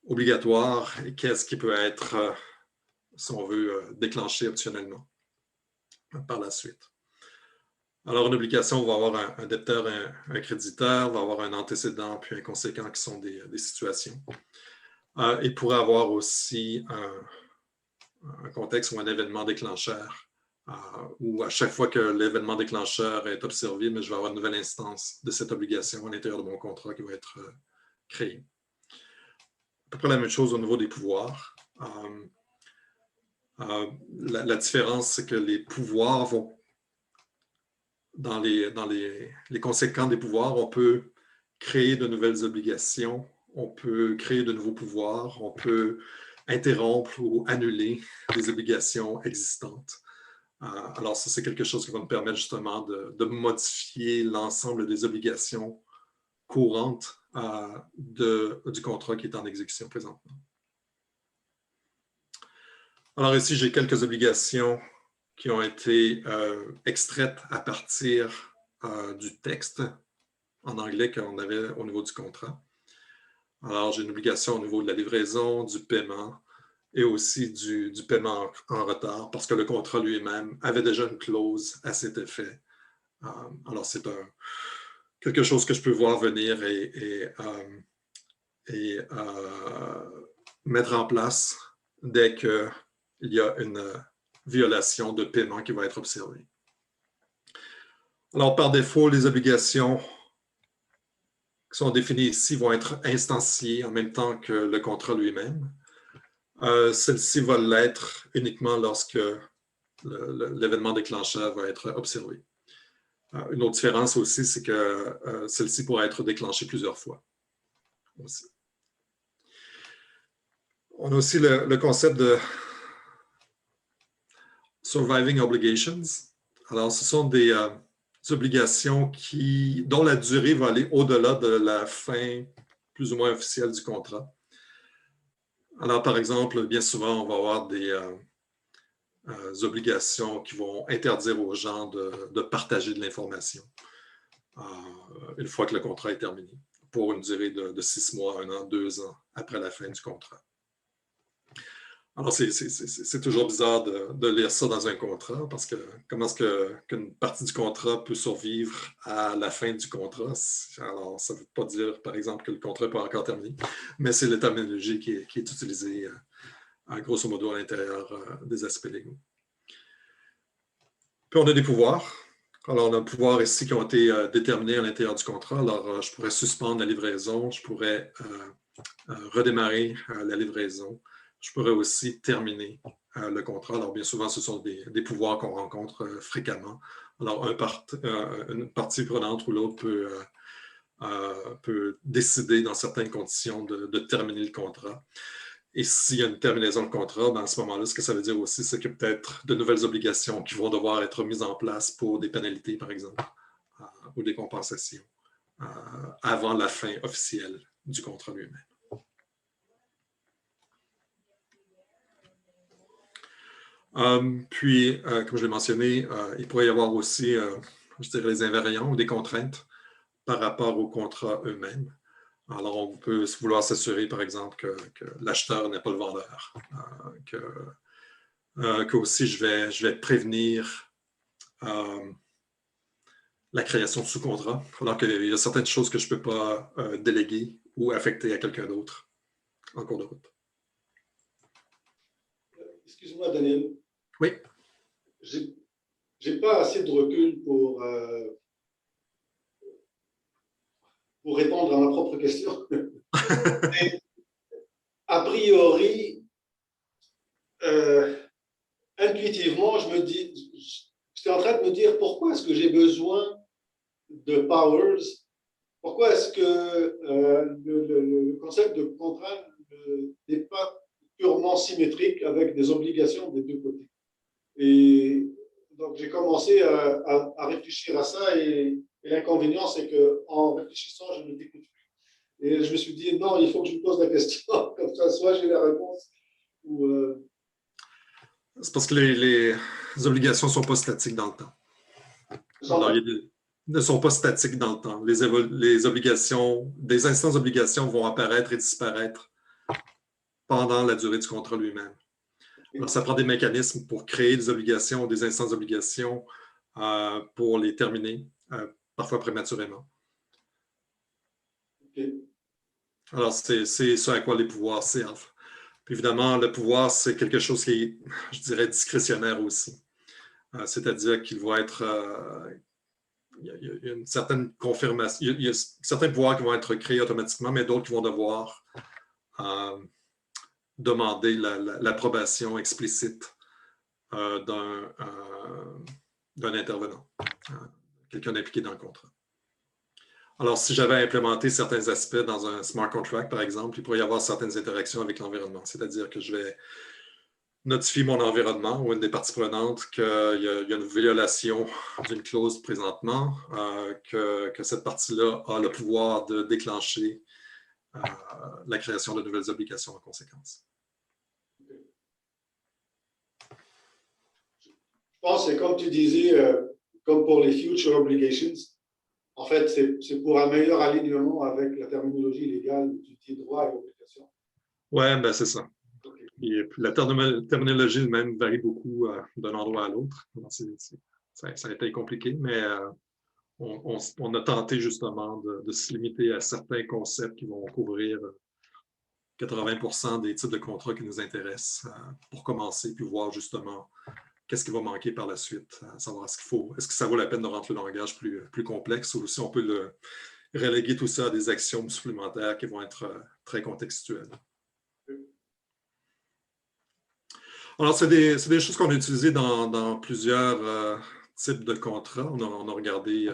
obligatoire et qu'est-ce qui peut être, si on veut, déclenché optionnellement par la suite. Alors, une obligation, on va avoir un débiteur, un créditeur, on va avoir un antécédent puis un conséquent qui sont des situations. Il pourrait avoir aussi un contexte ou un événement déclencheur où à chaque fois que l'événement déclencheur est observé, mais je vais avoir une nouvelle instance de cette obligation à l'intérieur de mon contrat qui va être créée. À peu près la même chose au niveau des pouvoirs. La différence, c'est que les pouvoirs vont, dans les conséquents des pouvoirs, on peut créer de nouvelles obligations, on peut créer de nouveaux pouvoirs, on peut interrompre ou annuler des obligations existantes. Alors ça, c'est quelque chose qui va nous permettre justement de modifier l'ensemble des obligations courantes du contrat qui est en exécution présentement. Alors ici, j'ai quelques obligations qui ont été extraites à partir du texte en anglais qu'on avait au niveau du contrat. Alors, j'ai une obligation au niveau de la livraison, du paiement et aussi du paiement en retard parce que le contrat lui-même avait déjà une clause à cet effet. Alors, c'est quelque chose que je peux voir venir et mettre en place dès qu'il y a une violation de paiement qui va être observée. Alors, par défaut, les obligations qui sont définies ici vont être instanciées en même temps que le contrat lui-même. Celle-ci va l'être uniquement lorsque l'événement déclencheur va être observé. Une autre différence aussi, c'est que celle-ci pourra être déclenchée plusieurs fois. Aussi. On a aussi le concept de surviving obligations. Alors, ce sont des obligations dont la durée va aller au-delà de la fin plus ou moins officielle du contrat. Alors, par exemple, bien souvent, on va avoir des obligations qui vont interdire aux gens de partager de l'information une fois que le contrat est terminé, pour une durée de 6 mois, 1 an, 2 ans après la fin du contrat. Alors, c'est toujours bizarre de lire ça dans un contrat parce que comment est-ce qu'une partie du contrat peut survivre à la fin du contrat? Alors, ça ne veut pas dire, par exemple, que le contrat n'est pas encore terminé, mais c'est la terminologie qui est utilisée grosso modo à l'intérieur des aspects légaux. Puis, on a des pouvoirs Alors, on a un pouvoir ici qui ont été déterminés à l'intérieur du contrat. Alors, je pourrais suspendre la livraison, je pourrais redémarrer la livraison. Je pourrais aussi terminer le contrat. Alors, bien souvent, ce sont des pouvoirs qu'on rencontre fréquemment. Alors, une partie prenante ou l'autre peut décider dans certaines conditions de terminer le contrat. Et s'il y a une terminaison de contrat, ben à ce moment-là, ce que ça veut dire aussi, c'est qu'il y a peut-être de nouvelles obligations qui vont devoir être mises en place pour des pénalités, par exemple, ou des compensations avant la fin officielle du contrat lui-même. Puis, comme je l'ai mentionné, il pourrait y avoir aussi, je dirais, les invariants ou des contraintes par rapport aux contrats eux-mêmes. Alors, on peut vouloir s'assurer, par exemple, que l'acheteur n'est pas le vendeur, que aussi je vais prévenir la création de sous-contrats, alors qu'il y a certaines choses que je ne peux pas déléguer ou affecter à quelqu'un d'autre en cours de route. Excuse-moi, Daniel. Oui. J'ai pas assez de recul pour répondre à ma propre question. Mais, a priori, intuitivement, j'étais en train de me dire pourquoi est-ce que j'ai besoin de powers? Pourquoi est-ce que le concept de contrat n'est pas purement symétrique avec des obligations des deux côtés? Et donc, j'ai commencé à réfléchir à ça et l'inconvénient, c'est qu'en réfléchissant, je ne t'écoute plus. Et je me suis dit, non, il faut que je me pose la question, comme ça, soit j'ai la réponse ou... C'est parce que les obligations ne sont pas statiques dans le temps. Alors, ne sont pas statiques dans le temps. Les obligations, des instances d'obligation vont apparaître et disparaître pendant la durée du contrat lui-même. Alors, ça prend des mécanismes pour créer des obligations ou des instances d'obligation pour les terminer, parfois prématurément. Okay. Alors, c'est ce à quoi les pouvoirs servent. Puis évidemment, le pouvoir, c'est quelque chose qui est, je dirais, discrétionnaire aussi. C'est-à-dire qu'il va être... il y a une certaine confirmation. Il y a certains pouvoirs qui vont être créés automatiquement, mais d'autres qui vont devoir demander l'approbation explicite d'un intervenant, quelqu'un impliqué dans le contrat. Alors, si j'avais implémenté certains aspects dans un smart contract, par exemple, il pourrait y avoir certaines interactions avec l'environnement. C'est-à-dire que je vais notifier mon environnement ou une des parties prenantes qu'il y a une violation d'une clause présentement, que cette partie-là a le pouvoir de déclencher la création de nouvelles obligations en conséquence. Je pense que c'est comme tu disais, comme pour les future obligations, en fait, c'est pour un meilleur alignement avec la terminologie légale du titre droit et obligation. Oui, ben c'est ça. Okay. Et puis la terminologie elle-même varie beaucoup d'un endroit à l'autre. Ça a été compliqué, mais on a tenté justement de se limiter à certains concepts qui vont couvrir 80% des types de contrats qui nous intéressent pour commencer, puis voir justement qu'est-ce qui va manquer par la suite, savoir est-ce que ça vaut la peine de rendre le langage plus complexe ou si on peut le reléguer tout ça à des actions supplémentaires qui vont être très contextuelles. Alors, c'est des choses qu'on a utilisées dans plusieurs types de contrats. On a regardé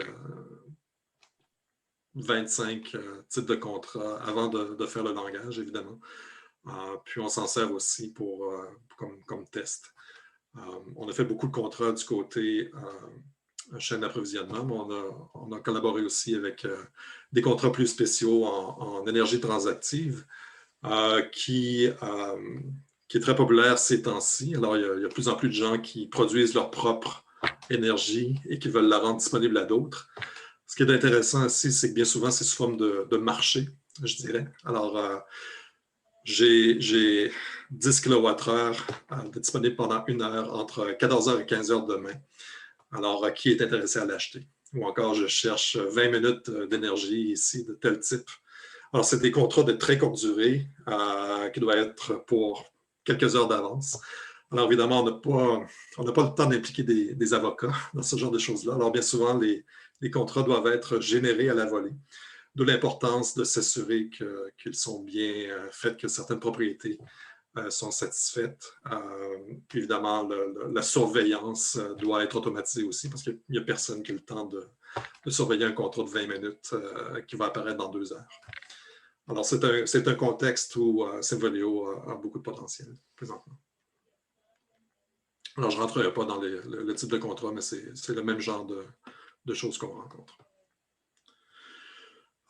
25 types de contrats avant de faire le langage, évidemment. Puis on s'en sert aussi comme test. On a fait beaucoup de contrats du côté chaîne d'approvisionnement, mais on a collaboré aussi avec des contrats plus spéciaux en énergie transactive qui est très populaire ces temps-ci. Alors, il y a de plus en plus de gens qui produisent leur propre énergie et qui veulent la rendre disponible à d'autres. Ce qui est intéressant aussi, c'est que bien souvent, c'est sous forme de marché, je dirais. Alors, j'ai 10 kWh disponible pendant 1 heure entre 14h et 15h demain. Alors, qui est intéressé à l'acheter? Ou encore, je cherche 20 minutes d'énergie ici de tel type. Alors, c'est des contrats de très courte durée qui doivent être pour quelques heures d'avance. Alors, évidemment, on n'a pas le temps d'impliquer des avocats dans ce genre de choses-là. Alors, bien souvent, les contrats doivent être générés à la volée, d'où l'importance de s'assurer qu'ils sont bien faits, que certaines propriétés sont satisfaites. Évidemment, la surveillance doit être automatisée aussi parce qu'il n'y a personne qui a le temps de surveiller un contrat de 20 minutes qui va apparaître dans 2 heures. Alors, c'est un contexte où Symvolio a beaucoup de potentiel présentement. Alors, je ne rentrerai pas dans le type de contrat, mais c'est le même genre de choses qu'on rencontre.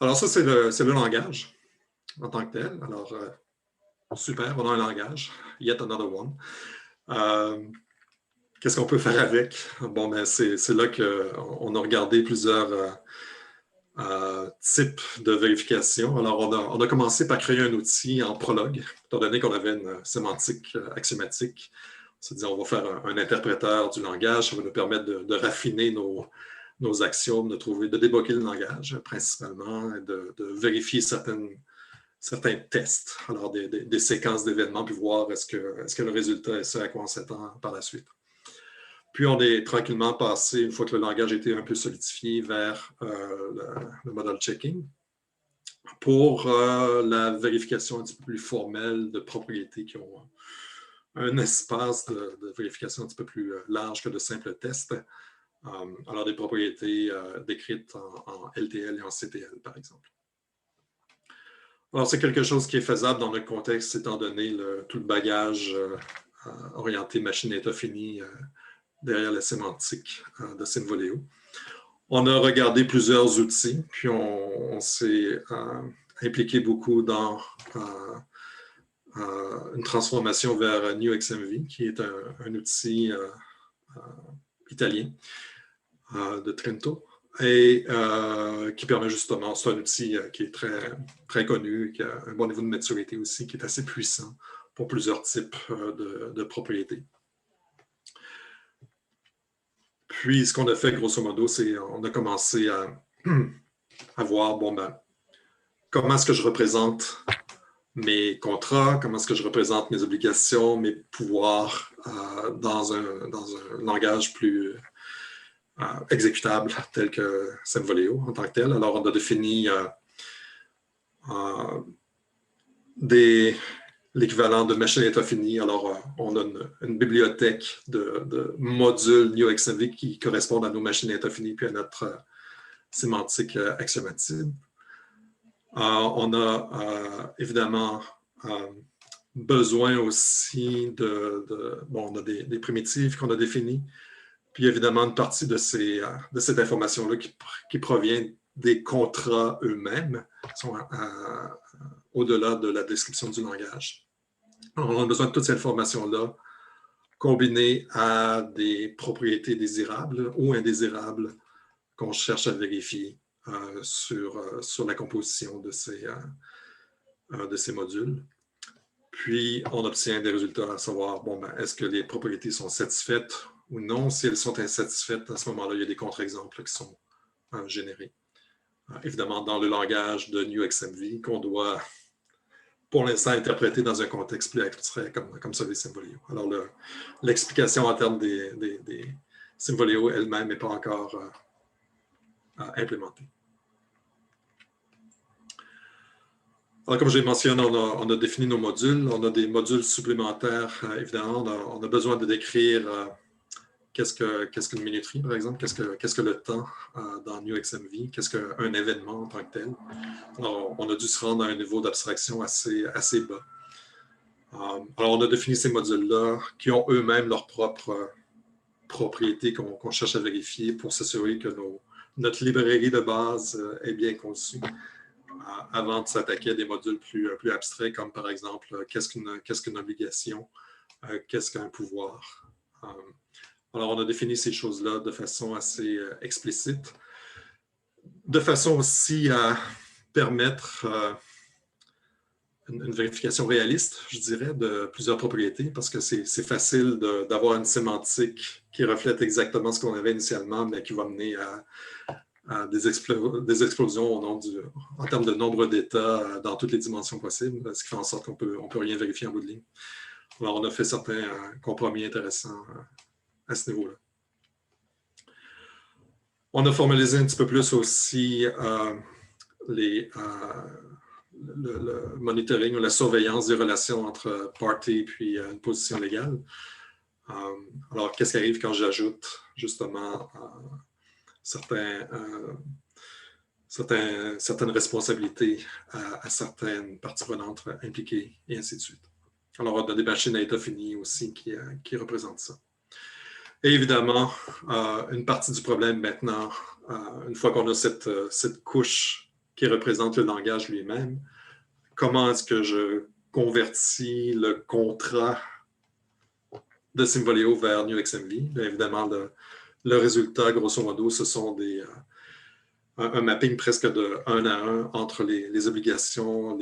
Alors, ça, c'est le langage en tant que tel. Alors, super, on a un langage, yet another one. Qu'est-ce qu'on peut faire avec? Bon, ben, c'est là qu'on a regardé plusieurs types de vérification. Alors, on a commencé par créer un outil en prologue, étant donné qu'on avait une sémantique axiomatique. On s'est dit, on va faire un interpréteur du langage, ça va nous permettre de raffiner nos axiomes, de débloquer le langage principalement, et de vérifier certains tests, alors des séquences d'événements, puis voir est-ce que le résultat est ce à quoi on s'attend par la suite. Puis on est tranquillement passé, une fois que le langage a été un peu solidifié, vers le model checking pour la vérification un petit peu plus formelle de propriétés qui ont un espace de vérification un petit peu plus large que de simples tests. Alors des propriétés décrites en LTL et en CTL, par exemple. Alors, c'est quelque chose qui est faisable dans notre contexte, étant donné tout le bagage orienté machine à état fini derrière la sémantique de Symvolio. On a regardé plusieurs outils, puis on s'est impliqué beaucoup dans une transformation vers NewXMV, qui est un outil italien de Trento, et qui permet justement, c'est un outil qui est très, très connu, qui a un bon niveau de maturité aussi, qui est assez puissant pour plusieurs types de propriétés. Puis, ce qu'on a fait, grosso modo, c'est qu'on a commencé à voir, bon, ben, comment est-ce que je représente mes contrats, comment est-ce que je représente mes obligations, mes pouvoirs dans un langage plus exécutable tel que Symvolio en tant que tel. Alors, on a défini l'équivalent de machine à état fini. Alors, on a une bibliothèque de modules NewXMV qui correspondent à nos machines à état fini puis à notre sémantique axiomatique. On a évidemment besoin aussi bon, on a des primitives qu'on a définies. Puis évidemment, une partie de cette information-là qui provient des contrats eux-mêmes sont au-delà de la description du langage. Alors, on a besoin de toute cette information-là combinée à des propriétés désirables ou indésirables qu'on cherche à vérifier sur la composition de ces modules. Puis, on obtient des résultats à savoir, bon, ben, est-ce que les propriétés sont satisfaites ou non? Si elles sont insatisfaites, à ce moment-là, il y a des contre-exemples qui sont générés. Évidemment, dans le langage de NewXMV, qu'on doit, pour l'instant, interpréter dans un contexte plus abstrait, comme celui de Symvolio. Alors, l'explication en termes des Symvolio elle-même n'est pas encore implémentée. Alors, comme j'ai mentionné, on a défini nos modules. On a des modules supplémentaires. Évidemment, on a besoin de décrire qu'est-ce qu'une minuterie, par exemple, qu'est-ce que le temps dans NewXMV, qu'est-ce qu'un événement en tant que tel. Alors, on a dû se rendre à un niveau d'abstraction assez bas. Alors, on a défini ces modules-là qui ont eux-mêmes leurs propres propriétés qu'on cherche à vérifier pour s'assurer que notre librairie de base est bien conçue avant de s'attaquer à des modules plus abstraits, comme par exemple, qu'est-ce qu'une obligation, qu'est-ce qu'un pouvoir. Alors, on a défini ces choses-là de façon assez explicite, de façon aussi à permettre une vérification réaliste, je dirais, de plusieurs propriétés, parce que c'est facile d'avoir une sémantique qui reflète exactement ce qu'on avait initialement, mais qui va mener à des explosions en termes de nombre d'états dans toutes les dimensions possibles, ce qui fait en sorte qu'on peut rien vérifier en bout de ligne. Alors, on a fait certains compromis intéressants à ce niveau-là. On a formalisé un petit peu plus aussi le monitoring ou la surveillance des relations entre parties puis une position légale. Alors, qu'est-ce qui arrive quand j'ajoute justement certaines responsabilités à certaines parties prenantes impliquées et ainsi de suite. Alors, on a des machines à état fini aussi qui représentent ça. Et évidemment, une partie du problème maintenant, une fois qu'on a cette couche qui représente le langage lui-même, comment est-ce que je convertis le contrat de Symvolio vers New XMV? Bien évidemment, le résultat, grosso modo, ce sont un mapping presque de 1 à 1 entre les obligations,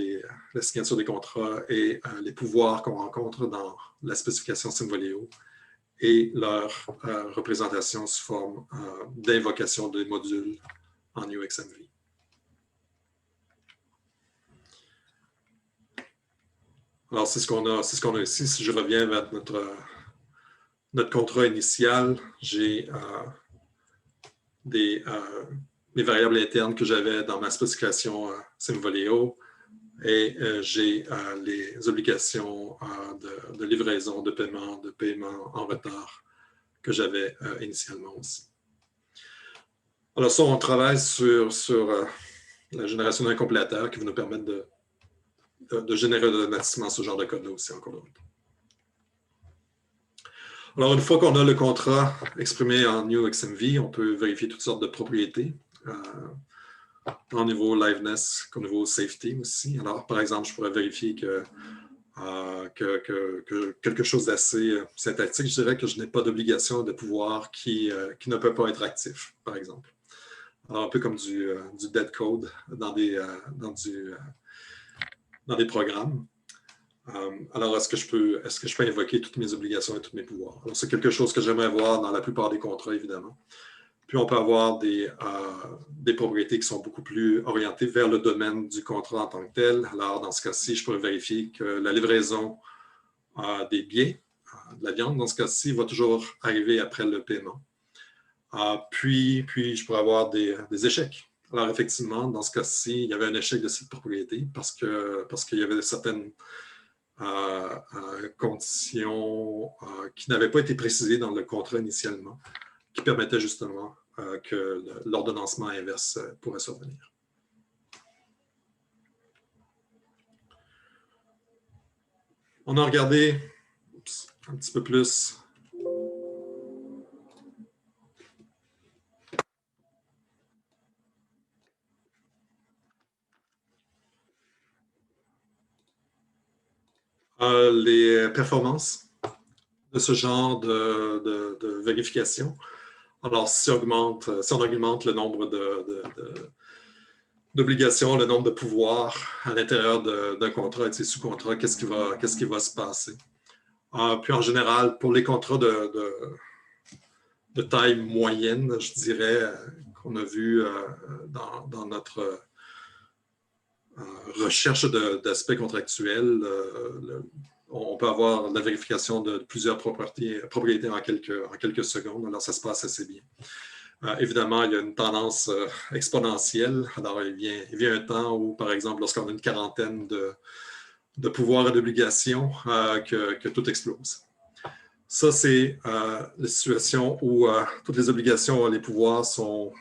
la signature des contrats et les pouvoirs qu'on rencontre dans la spécification Symvolio et leur représentation sous forme d'invocation des modules en New XMV. Alors, c'est ce qu'on a ici. Si je reviens vers notre contrat initial, j'ai les variables internes que j'avais dans ma spécification Symvolio et j'ai les obligations de livraison, de paiement en retard que j'avais initialement aussi. Alors ça, on travaille sur la génération d'un complétaire qui va nous permettre de générer automatiquement ce genre de code-là aussi en cours de route. Alors, une fois qu'on a le contrat exprimé en New XMV, on peut vérifier toutes sortes de propriétés au niveau liveness, qu'au niveau safety aussi. Alors, par exemple, je pourrais vérifier que quelque chose d'assez synthétique, je dirais que je n'ai pas d'obligation de pouvoir qui ne peut pas être actif, par exemple. Alors, un peu comme du dead code dans des programmes. Alors, est-ce que je peux invoquer toutes mes obligations et tous mes pouvoirs? Alors, c'est quelque chose que j'aimerais voir dans la plupart des contrats, évidemment. Puis, on peut avoir des propriétés qui sont beaucoup plus orientées vers le domaine du contrat en tant que tel. Alors, dans ce cas-ci, je pourrais vérifier que la livraison des biens, de la viande, dans ce cas-ci, va toujours arriver après le paiement. Puis, je pourrais avoir des échecs. Alors, effectivement, dans ce cas-ci, il y avait un échec de cette propriété parce qu'il y avait certaines conditions qui n'avaient pas été précisées dans le contrat initialement, qui permettaient justement que l'ordonnancement inverse pourrait survenir. On a regardé un petit peu plus les performances de ce genre de vérification. Alors, si on augmente le nombre d'obligations, le nombre de pouvoirs à l'intérieur d'un contrat et de ses sous-contrats, qu'est-ce qui va se passer? Puis, en général, pour les contrats de taille moyenne, je dirais, qu'on a vu dans notre recherche d'aspects contractuels, on peut avoir la vérification de plusieurs propriétés en quelques secondes. Alors, ça se passe assez bien. Évidemment, il y a une tendance exponentielle. Alors, il vient un temps où, par exemple, lorsqu'on a une quarantaine de pouvoirs et d'obligations, que tout explose. Ça, c'est la situation où toutes les obligations et les pouvoirs sont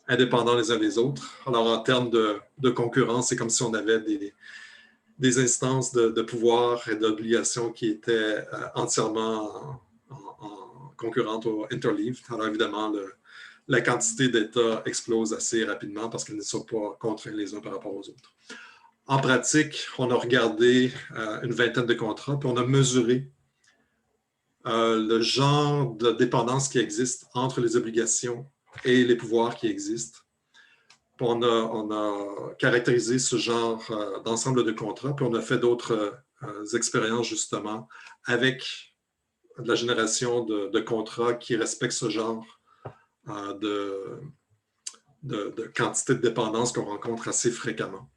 indépendants les uns des autres. Alors, en termes de concurrence, c'est comme si on avait des instances de pouvoir et d'obligations qui étaient entièrement concurrentes au interleaved. Alors, évidemment, la quantité d'États explose assez rapidement parce qu'ils ne sont pas contraints les uns par rapport aux autres. En pratique, on a regardé une vingtaine de contrats, puis on a mesuré le genre de dépendance qui existe entre les obligations et les pouvoirs qui existent. On a caractérisé ce genre d'ensemble de contrats, puis on a fait d'autres expériences justement avec de la génération de contrats qui respectent ce genre de quantité de dépendance qu'on rencontre assez fréquemment.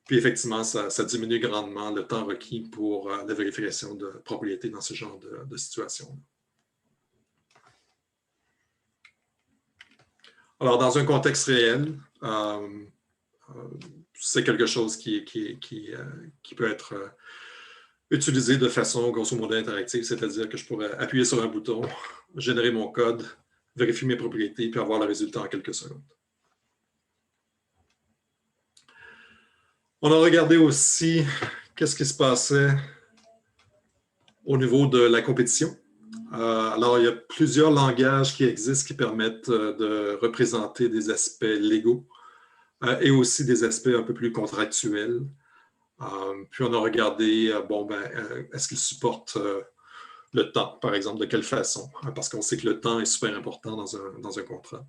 Puis effectivement, ça diminue grandement le temps requis pour la vérification de propriété dans ce genre de situation. Alors, dans un contexte réel, c'est quelque chose qui peut être utilisé de façon grosso modo interactive, c'est-à-dire que je pourrais appuyer sur un bouton, générer mon code, vérifier mes propriétés, puis avoir le résultat en quelques secondes. On a regardé aussi qu'est-ce qui se passait au niveau de la compétition. Alors, il y a plusieurs langages qui existent qui permettent de représenter des aspects légaux et aussi des aspects un peu plus contractuels. Puis on a regardé, est-ce qu'ils supportent le temps, par exemple, de quelle façon? Parce qu'on sait que le temps est super important dans un contrat.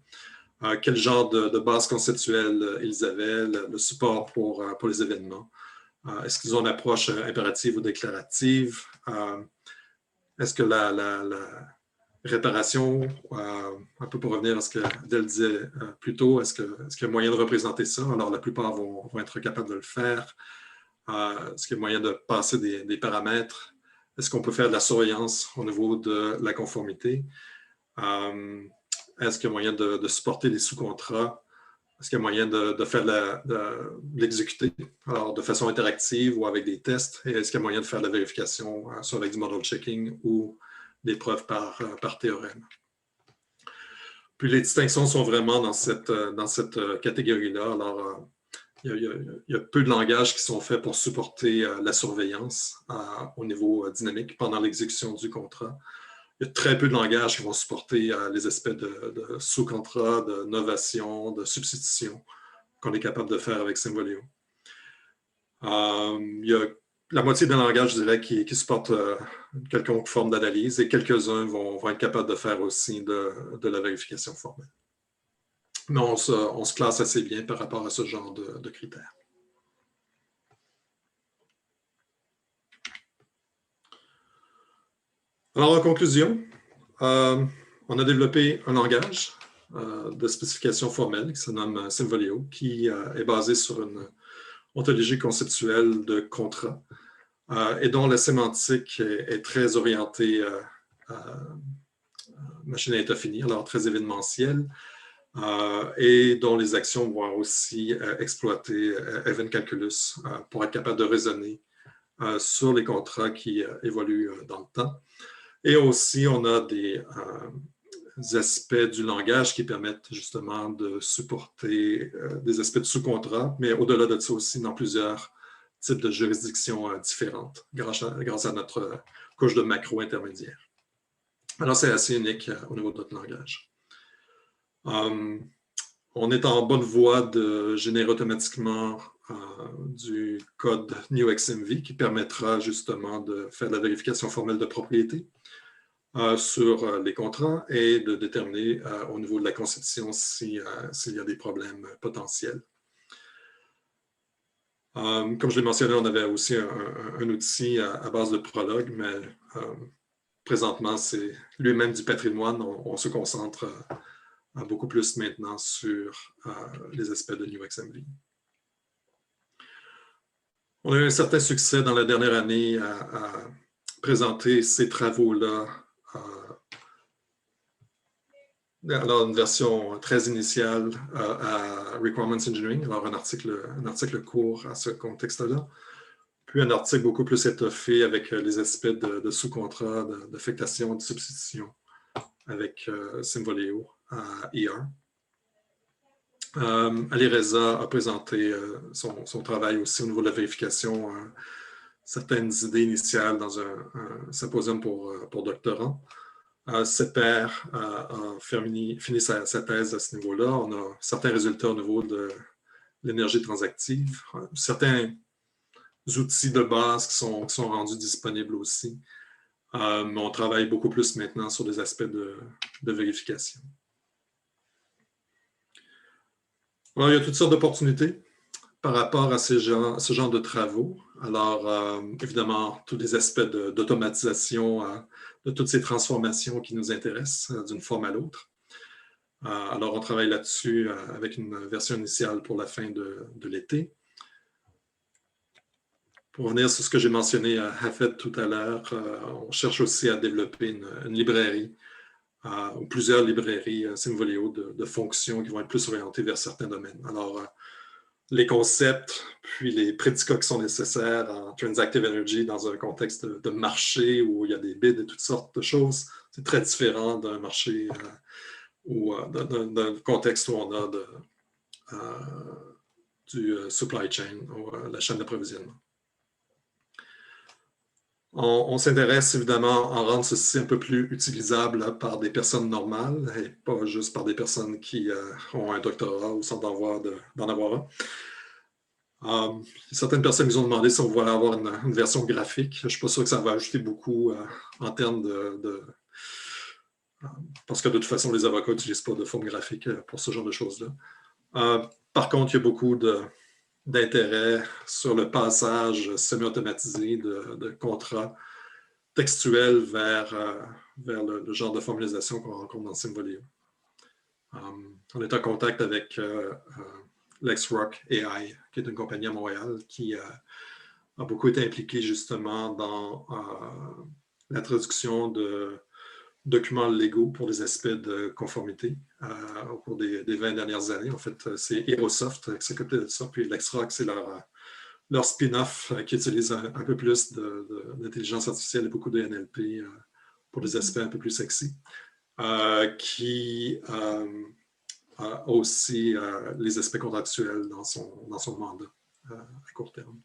Quel genre de base conceptuelle ils avaient, le support pour les événements. Est-ce qu'ils ont une approche impérative ou déclarative? Est-ce que la réparation, un peu pour revenir à ce que Adèle disait plus tôt, est-ce qu'il y a moyen de représenter ça? Alors, la plupart vont être capables de le faire. Est-ce qu'il y a moyen de passer des paramètres? Est-ce qu'on peut faire de la surveillance au niveau de la conformité? Est-ce qu'il y a moyen de supporter les sous-contrats? Est-ce qu'il y a moyen de faire de l'exécuter, alors de façon interactive ou avec des tests? Et est-ce qu'il y a moyen de faire de la vérification soit avec du model checking ou des preuves par théorème? Puis les distinctions sont vraiment dans cette catégorie-là. Alors, il y a peu de langages qui sont faits pour supporter la surveillance au niveau dynamique pendant l'exécution du contrat. Il y a très peu de langages qui vont supporter les aspects de sous-contrat, de novation, de substitution qu'on est capable de faire avec Symvolio. Il y a la moitié des langages, je dirais, qui supportent une quelconque forme d'analyse et quelques-uns vont être capables de faire aussi de la vérification formelle. Mais on se classe assez bien par rapport à ce genre de critères. Alors, en conclusion, on a développé un langage de spécification formelle qui se nomme Symvolio, qui est basé sur une ontologie conceptuelle de contrat et dont la sémantique est très orientée machine à état fini, alors très événementielle, et dont les actions vont aussi exploiter Event Calculus pour être capable de raisonner sur les contrats qui évoluent dans le temps. Et aussi, on a des aspects du langage qui permettent justement de supporter des aspects de sous-contrat, mais au-delà de ça aussi, dans plusieurs types de juridictions différentes, grâce à notre couche de macro intermédiaire. Alors, c'est assez unique au niveau de notre langage. On est en bonne voie de générer automatiquement du code NewXMV qui permettra justement de faire de la vérification formelle de propriété sur les contrats et de déterminer au niveau de la conception s'il y a des problèmes potentiels. Comme je l'ai mentionné, on avait aussi un outil à base de Prolog, mais présentement, c'est lui-même du patrimoine. On se concentre beaucoup plus maintenant sur les aspects de NewXMV. On a eu un certain succès dans la dernière année à présenter ces travaux-là. Alors, une version très initiale à Requirements Engineering, alors un article court à ce contexte-là, puis un article beaucoup plus étoffé avec les aspects de sous-contrat, d'affectation, de substitution avec Symvolio à ER. Alireza a présenté son travail aussi au niveau de la vérification, certaines idées initiales dans un symposium pour doctorants. CEPER a fini sa thèse à ce niveau-là. On a certains résultats au niveau de l'énergie transactive, certains outils de base qui sont rendus disponibles aussi. Mais on travaille beaucoup plus maintenant sur des aspects de vérification. Alors, il y a toutes sortes d'opportunités par rapport à ce genre de travaux. Alors, évidemment, tous les aspects d'automatisation de toutes ces transformations qui nous intéressent d'une forme à l'autre. Alors, on travaille là-dessus avec une version initiale pour la fin de l'été. pour revenir sur ce que j'ai mentionné à Hafed tout à l'heure, on cherche aussi à développer une librairie, ou plusieurs librairies Symvolio de fonctions qui vont être plus orientées vers certains domaines. Alors, les concepts, puis les prédicats qui sont nécessaires en Transactive Energy dans un contexte de marché où il y a des bids et toutes sortes de choses, c'est très différent d'un marché ou d'un contexte où on a du supply chain, ou la chaîne d'approvisionnement. On s'intéresse évidemment à rendre ceci un peu plus utilisable par des personnes normales et pas juste par des personnes qui ont un doctorat ou sont d'en avoir un. Certaines personnes nous ont demandé si on voulait avoir une version graphique. Je ne suis pas sûr que ça va ajouter beaucoup en termes parce que de toute façon, les avocats n'utilisent pas de forme graphique pour ce genre de choses-là. Par contre, il y a beaucoup d'intérêt sur le passage semi-automatisé de contrats textuels vers le genre de formalisation qu'on rencontre dans Symvolio. On est en contact avec LexRock AI, qui est une compagnie à Montréal qui a beaucoup été impliquée justement dans l'introduction de documents légaux pour des aspects de conformité au cours des 20 dernières années. En fait, c'est Herosoft qui s'occupe de ça, puis LexRock, c'est leur spin-off qui utilise un peu plus d'intelligence artificielle et beaucoup de NLP pour des aspects un peu plus sexy, qui a aussi les aspects contractuels dans son mandat à court terme.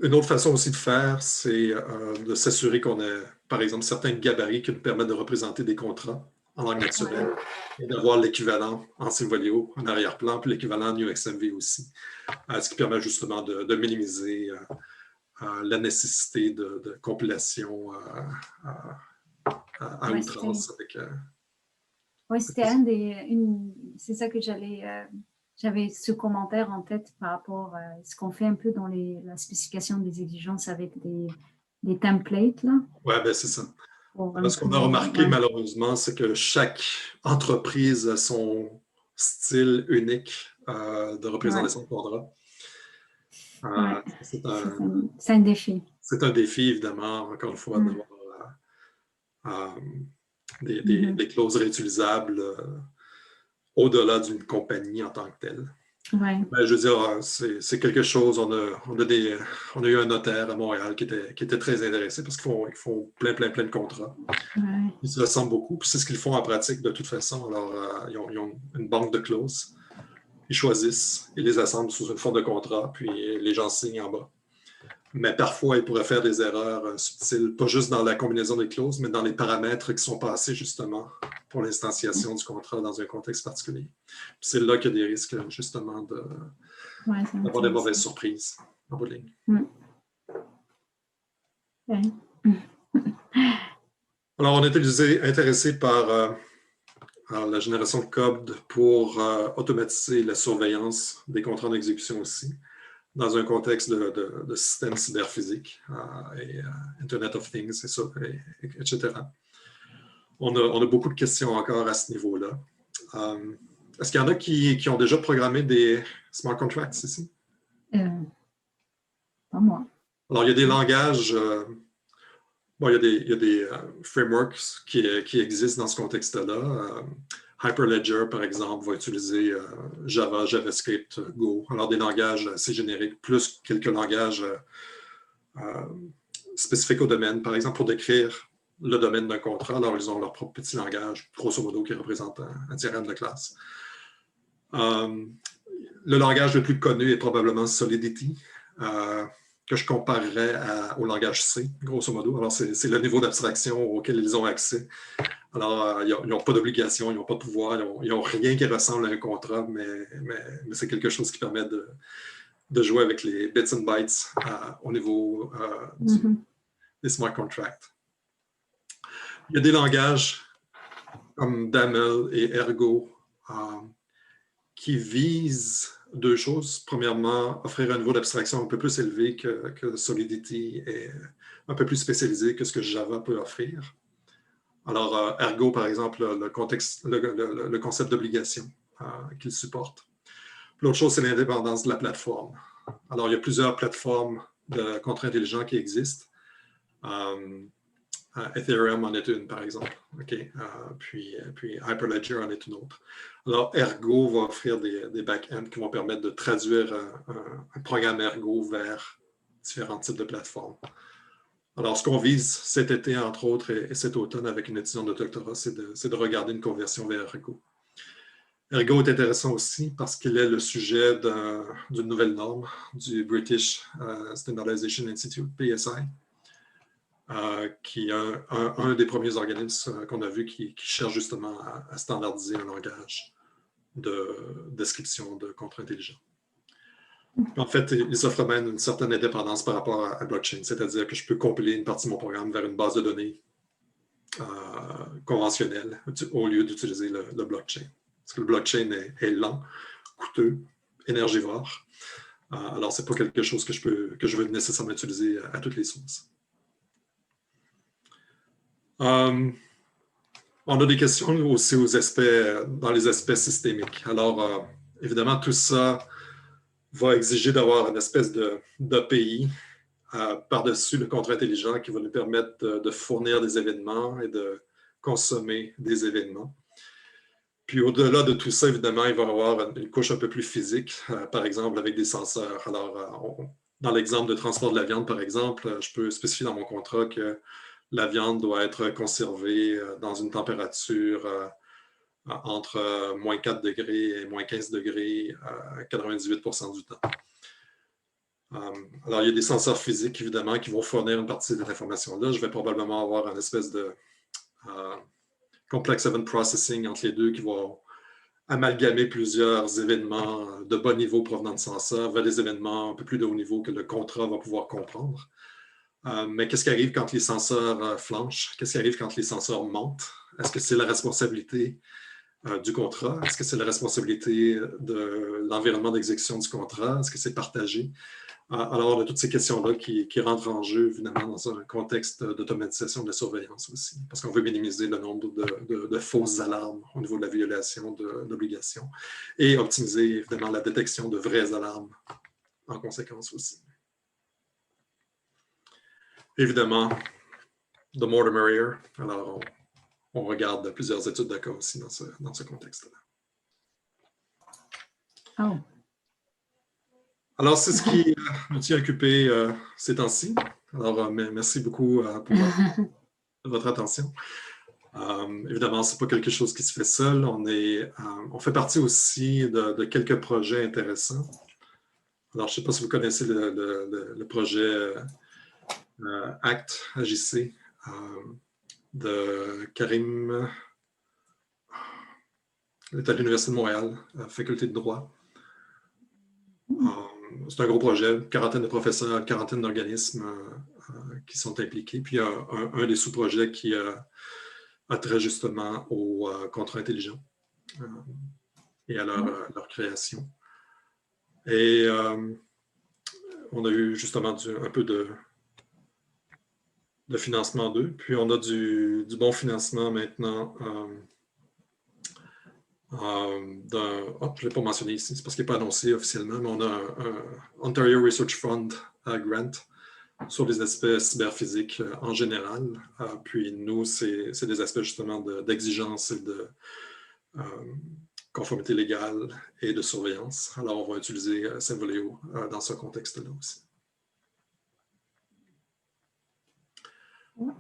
Une autre façon aussi de faire, c'est de s'assurer qu'on a, par exemple, certains gabarits qui nous permettent de représenter des contrats en langue naturelle et d'avoir l'équivalent en Symvolio en arrière-plan, puis l'équivalent en UXMV aussi, ce qui permet justement de minimiser la nécessité de compilation à outrance. Oui, c'était c'est ça que j'avais ce commentaire en tête par rapport à ce qu'on fait un peu dans la spécification des exigences avec des templates. Oui, ben c'est ça. Ce qu'on a remarqué malheureusement, c'est que chaque entreprise a son style unique de représentation de contrat. C'est un défi. C'est un défi, évidemment, encore une fois, d'avoir des clauses réutilisables au-delà d'une compagnie en tant que telle. Ouais. Ben, je veux dire, c'est quelque chose, on a eu un notaire à Montréal qui était très intéressé parce qu'ils font plein de contrats. Ouais. Ils se ressemblent beaucoup, puis c'est ce qu'ils font en pratique de toute façon. Alors, ils ont une banque de clauses. Ils choisissent, ils les assemblent sous une forme de contrat, puis les gens signent en bas. Mais parfois, ils pourraient faire des erreurs subtiles, pas juste dans la combinaison des clauses, mais dans les paramètres qui sont passés justement pour l'instanciation du contrat dans un contexte particulier. C'est là qu'il y a des risques justement d'avoir des mauvaises surprises en bout de ligne. Alors, on est intéressé par la génération de code pour automatiser la surveillance des contrats d'exécution aussi, dans un contexte de système cyberphysique et Internet of Things, etc. On a beaucoup de questions encore à ce niveau-là. Est-ce qu'il y en a qui ont déjà programmé des smart contracts ici? Pas moi. Alors, il y a des langages, il y a des frameworks qui existent dans ce contexte-là. Hyperledger, par exemple, va utiliser Java, JavaScript, Go. Alors, des langages assez génériques, plus quelques langages spécifiques au domaine. Par exemple, pour décrire le domaine d'un contrat, alors ils ont leur propre petit langage, grosso modo, qui représente un diagramme de classe. Le langage le plus connu est probablement Solidity, que je comparerais au langage C, grosso modo. Alors, c'est le niveau d'abstraction auquel ils ont accès. Alors, ils n'ont pas d'obligation, ils n'ont pas de pouvoir, ils n'ont rien qui ressemble à un contrat, mais c'est quelque chose qui permet de jouer avec les bits and bytes au niveau des smart contracts. Il y a des langages comme DAML et Ergo qui visent deux choses. Premièrement, offrir un niveau d'abstraction un peu plus élevé que Solidity et un peu plus spécialisé que ce que Java peut offrir. Alors, Ergo, par exemple, le concept d'obligation. qu'il supporte. L'autre chose, c'est l'indépendance de la plateforme. Alors, il y a plusieurs plateformes de contrats intelligents qui existent. Ethereum en est une, par exemple. Okay? Puis Hyperledger en est une autre. Alors, Ergo va offrir des back-ends qui vont permettre de traduire un programme Ergo vers différents types de plateformes. Alors, ce qu'on vise cet été, entre autres, et cet automne avec une étudiante de doctorat, c'est de regarder une conversion vers Ergo. Ergo est intéressant aussi parce qu'il est le sujet d'une nouvelle norme du British Standardization Institute, PSI, qui est un des premiers organismes qu'on a vu qui cherche justement à standardiser un langage de description de contrats intelligents. En fait, ils offrent même une certaine indépendance par rapport à blockchain, c'est-à-dire que je peux compiler une partie de mon programme vers une base de données conventionnelle au lieu d'utiliser le blockchain. Parce que le blockchain est lent, coûteux, énergivore. Alors, ce n'est pas quelque chose que je veux nécessairement utiliser à toutes les sources. On a des questions aussi dans les aspects systémiques. Alors, évidemment, tout ça va exiger d'avoir une espèce d'API par-dessus le contrat intelligent qui va nous permettre de fournir des événements et de consommer des événements. Puis au-delà de tout ça, évidemment, il va y avoir une couche un peu plus physique, par exemple avec des senseurs. Alors, dans l'exemple de transport de la viande, par exemple, je peux spécifier dans mon contrat que la viande doit être conservée dans une température entre moins 4 degrés et moins 15 degrés 98% du temps. Alors, il y a des senseurs physiques, évidemment, qui vont fournir une partie de cette information-là. Je vais probablement avoir une espèce de complex event processing entre les deux qui vont amalgamer plusieurs événements de bas niveau provenant de senseurs vers des événements un peu plus de haut niveau que le contrat va pouvoir comprendre. Mais qu'est-ce qui arrive quand les senseurs flanchent? Qu'est-ce qui arrive quand les senseurs montent? Est-ce que c'est la responsabilité du contrat? Est-ce que c'est la responsabilité de l'environnement d'exécution du contrat? Est-ce que c'est partagé? Alors, on a toutes ces questions-là qui rentrent en jeu, évidemment, dans un contexte d'automatisation de la surveillance aussi, parce qu'on veut minimiser le nombre de fausses alarmes au niveau de la violation d'obligations et optimiser, évidemment, la détection de vraies alarmes en conséquence aussi. Évidemment, the more the merrier. Alors, on regarde plusieurs études de cas aussi dans ce contexte-là. Oh. Alors, c'est ce qui nous tient occupé ces temps-ci. Alors, merci beaucoup pour votre attention. Évidemment, ce n'est pas quelque chose qui se fait seul. On fait partie aussi de quelques projets intéressants. Alors, je ne sais pas si vous connaissez le projet ACT, AJC, de Karim, il est à l'Université de Montréal, faculté de droit. C'est un gros projet, une quarantaine de professeurs, une quarantaine d'organismes qui sont impliqués. Puis un des sous-projets qui a trait justement aux contrats intelligents et à leur création. Et on a eu justement un peu de financement d'eux. Puis on a du bon financement maintenant je ne l'ai pas mentionné ici, c'est parce qu'il n'est pas annoncé officiellement, mais on a un Ontario Research Fund grant sur les aspects cyberphysiques en général. Puis nous, c'est des aspects justement d'exigence et de conformité légale et de surveillance. Alors, on va utiliser Servoleo dans ce contexte-là aussi.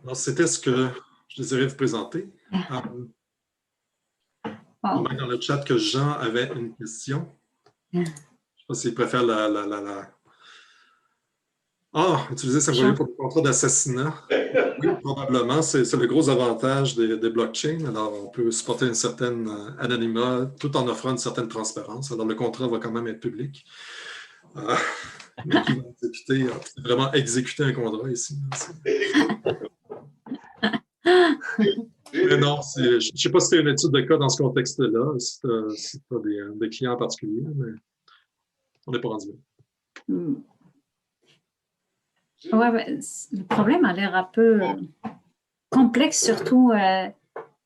Alors, c'était ce que je désirais vous présenter. On met dans le chat que Jean avait une question. Je ne sais pas s'il préfère utiliser Servoleo pour le contrat d'assassinat. Oui, probablement. C'est le gros avantage des blockchains. Alors, on peut supporter une certaine anonymat tout en offrant une certaine transparence. Alors, le contrat va quand même être public. Mais qui va exécuter, vraiment exécuter un contrat ici. Mais non, je ne sais pas si c'était une étude de cas dans ce contexte-là, si tu as des clients en particulier, mais on n'est pas rendu là. Ouais, le problème a l'air un peu complexe, surtout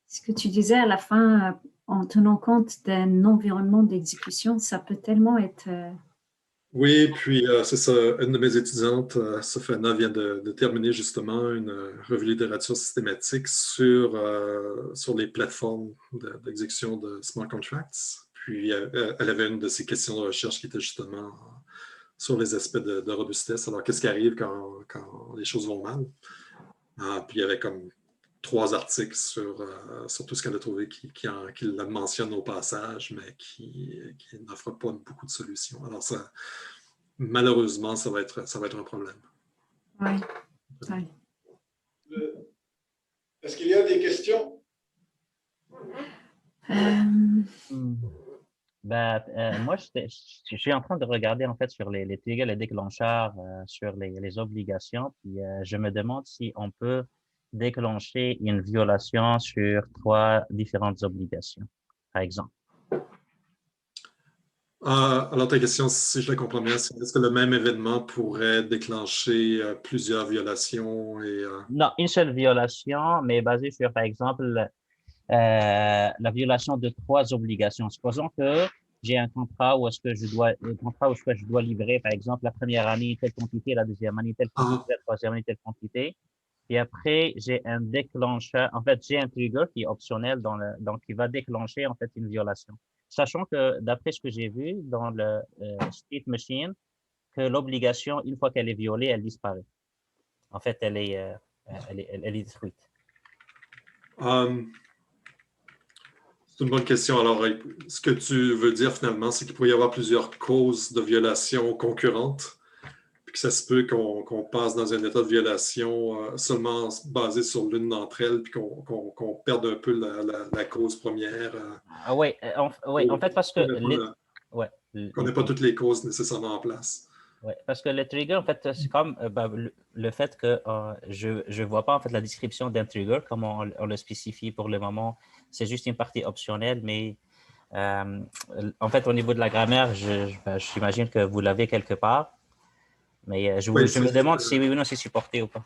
ce que tu disais à la fin. en tenant compte d'un environnement d'exécution, ça peut tellement être... Oui, puis c'est ça, une de mes étudiantes, Sofana, vient de terminer justement une revue de littérature systématique sur les plateformes d'exécution de smart contracts. Puis elle avait une de ses questions de recherche qui était justement sur les aspects de robustesse. Alors, qu'est-ce qui arrive quand les choses vont mal? Puis il y avait comme 3 articles sur tout ce qu'elle a trouvé qui la mentionne au passage, mais qui n'offre pas beaucoup de solutions. Alors, ça, malheureusement, ça va être un problème. Oui. Ouais. Est-ce qu'il y a des questions? Moi, je suis en train de regarder en fait sur les triggers, les déclencheurs, sur les obligations. Puis je me demande si on peut déclencher une violation sur 3 différentes obligations, par exemple. Alors, ta question, si je la comprends bien, c'est est-ce que le même événement pourrait déclencher plusieurs violations? Non, une seule violation, mais basée sur, par exemple, la violation de 3 obligations. Supposons que j'ai un contrat où est-ce que je dois livrer, par exemple, la première année telle quantité, la deuxième année telle quantité, la troisième année telle quantité. Et après, j'ai un déclencheur. En fait, j'ai un trigger qui est optionnel donc qui va déclencher en fait une violation. Sachant que d'après ce que j'ai vu dans le state machine, que l'obligation, une fois qu'elle est violée, elle disparaît. En fait, elle est détruite. C'est une bonne question. Alors, ce que tu veux dire finalement, c'est qu'il pourrait y avoir plusieurs causes de violation concurrentes, puis que ça se peut qu'on passe dans un état de violation seulement basé sur l'une d'entre elles, puis qu'on perde un peu la cause première. Oui, en fait, parce que... qu'on n'ait pas toutes les causes nécessairement en place. Oui, parce que le trigger, en fait, c'est comme le fait que je ne vois pas en fait la description d'un trigger, comme on le spécifie pour le moment. C'est juste une partie optionnelle, mais en fait, au niveau de la grammaire, j'imagine que vous l'avez quelque part. Mais je me demande si oui ou non c'est supporté ou pas.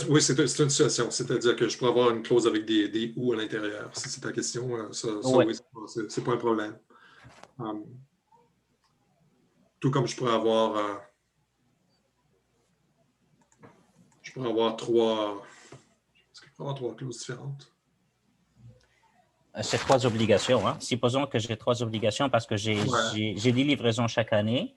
Oui, c'est une situation. C'est-à-dire que je pourrais avoir une clause avec des ou à l'intérieur. Si c'est ta question, oui, c'est pas un problème. Tout comme je pourrais avoir 3 clauses différentes. C'est 3 obligations. Hein? Supposons que j'ai 3 obligations parce que j'ai 10 livraisons chaque année.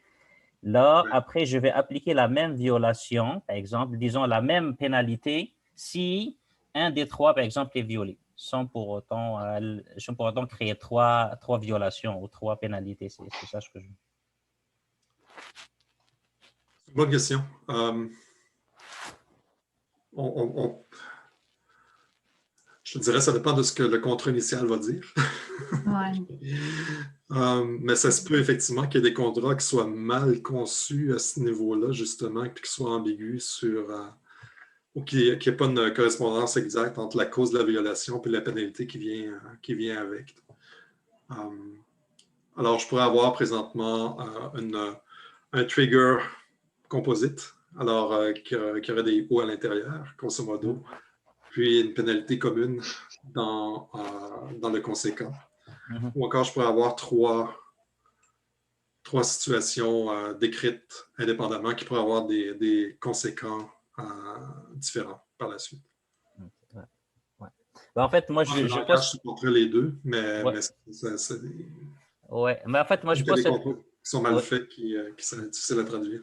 Là, après, je vais appliquer la même violation, par exemple, disons la même pénalité si un des 3, par exemple, est violé, sans pour autant créer 3 violations ou 3 pénalités. C'est ça ce que je veux. Bonne question. Je te dirais, ça dépend de ce que le contrat initial va dire. Mais ça se peut effectivement qu'il y ait des contrats qui soient mal conçus à ce niveau-là, justement, puis qui soient ambigus ou qu'il n'y ait pas une correspondance exacte entre la cause de la violation et la pénalité qui vient avec. Alors, je pourrais avoir présentement un trigger composite, alors qui aurait des hauts à l'intérieur, grosso modo, puis une pénalité commune dans le conséquent. Ou encore, je pourrais avoir 3 situations décrites indépendamment qui pourraient avoir des conséquents différents par la suite. En fait, moi, je pense... supporterais les deux, mais c'est mais en fait, moi, je pense... des contrats qui sont mal faits qui sont difficiles à traduire.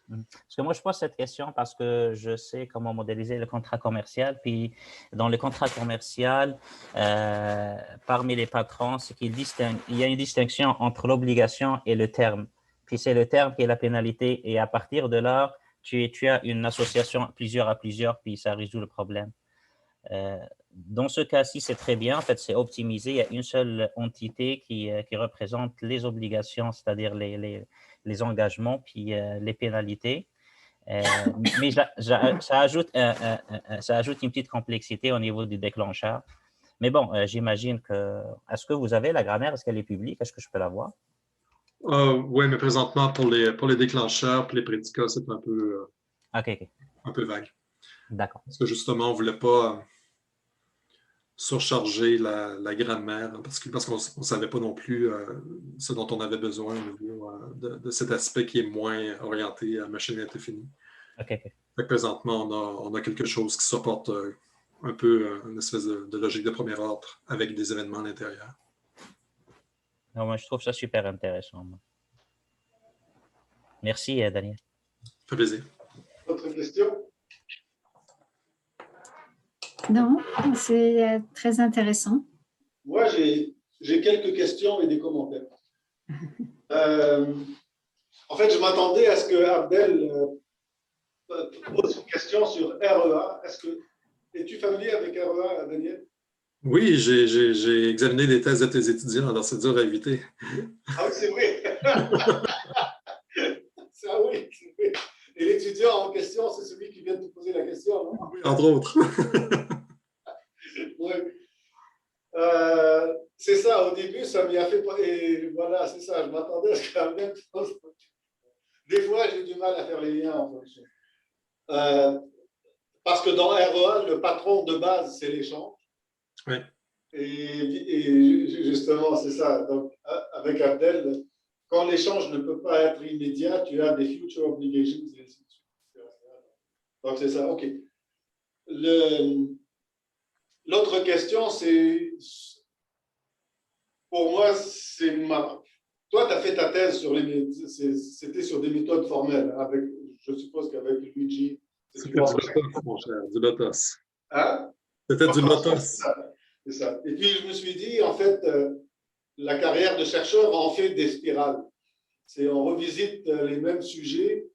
Parce que moi, je pose cette question parce que je sais comment modéliser le contrat commercial. Puis, dans le contrat commercial, parmi les patrons, c'est qu'il y a une distinction entre l'obligation et le terme. Puis, c'est le terme qui est la pénalité. Et à partir de là, tu as une association plusieurs à plusieurs, puis ça résout le problème. Dans ce cas-ci, c'est très bien. En fait, c'est optimisé. Il y a une seule entité qui représente les obligations, c'est-à-dire les engagements, puis les pénalités. Mais ça ajoute une petite complexité au niveau du déclencheur. Mais bon, j'imagine que... Est-ce que vous avez la grammaire? Est-ce qu'elle est publique? Est-ce que je peux la voir? Oui, mais présentement, pour les déclencheurs, pour les prédicats, c'est un peu un peu vague. D'accord. Parce que justement, on ne voulait pas surcharger la grammaire parce qu'on ne savait pas non plus ce dont on avait besoin au niveau de cet aspect qui est moins orienté à machine indéfinie. OK. Fait que présentement, on a quelque chose qui supporte un peu une espèce de logique de premier ordre avec des événements à l'intérieur. Non, moi, je trouve ça super intéressant. Merci, Daniel. Ça fait plaisir. Autre question? Non, c'est très intéressant. Moi, j'ai quelques questions et des commentaires. En fait, je m'attendais à ce que Abdel pose une question sur REA. Es-tu familier avec REA, Daniel? Oui, j'ai examiné les thèses de tes étudiants, alors c'est dur à éviter. Ah oui, c'est vrai. Ça, oui, c'est vrai. Et l'étudiant en question, c'est celui qui vient de te poser la question, non? Oui, entre autres. Oui. C'est ça, au début, ça m'y a fait. Et voilà, c'est ça, je m'attendais à ce qu'un même chose. Des fois, j'ai du mal à faire les liens en fonction. Parce que dans REA, le patron de base, c'est l'échange. Oui. Et justement, c'est ça. Donc, avec Abdel, quand l'échange ne peut pas être immédiat, tu as des future obligations, et ainsi de suite. Donc, c'est ça. OK. L'autre question, c'est, pour moi, c'est toi, tu as fait ta thèse sur c'était sur des méthodes formelles, avec, je suppose qu'avec Luigi. C'était du Lotos, mon cher, du Lotos. Hein? C'était du Lotos. C'est ça. Et puis, je me suis dit, en fait, la carrière de chercheur en fait des spirales. On revisite les mêmes sujets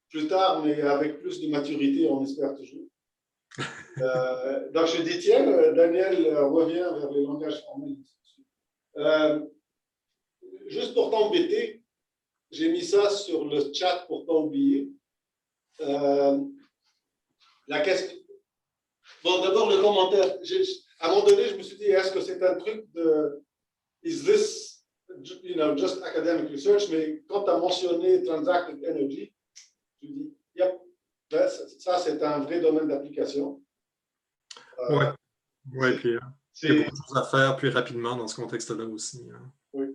plus tard, mais avec plus de maturité, on espère toujours. Donc, je dis, tiens, Daniel revient vers les langages formels. Juste pour t'embêter, j'ai mis ça sur le chat pour ne pas oublier. La question. Bon, d'abord, le commentaire. À un moment donné, je me suis dit, est-ce que c'est un truc de. Is this, just academic research? Mais quand tu as mentionné Transacted Energy, tu dis, yep, ça, c'est un vrai domaine d'application. Oui, puis il y a beaucoup de choses à faire plus rapidement dans ce contexte-là aussi. Hein. Oui.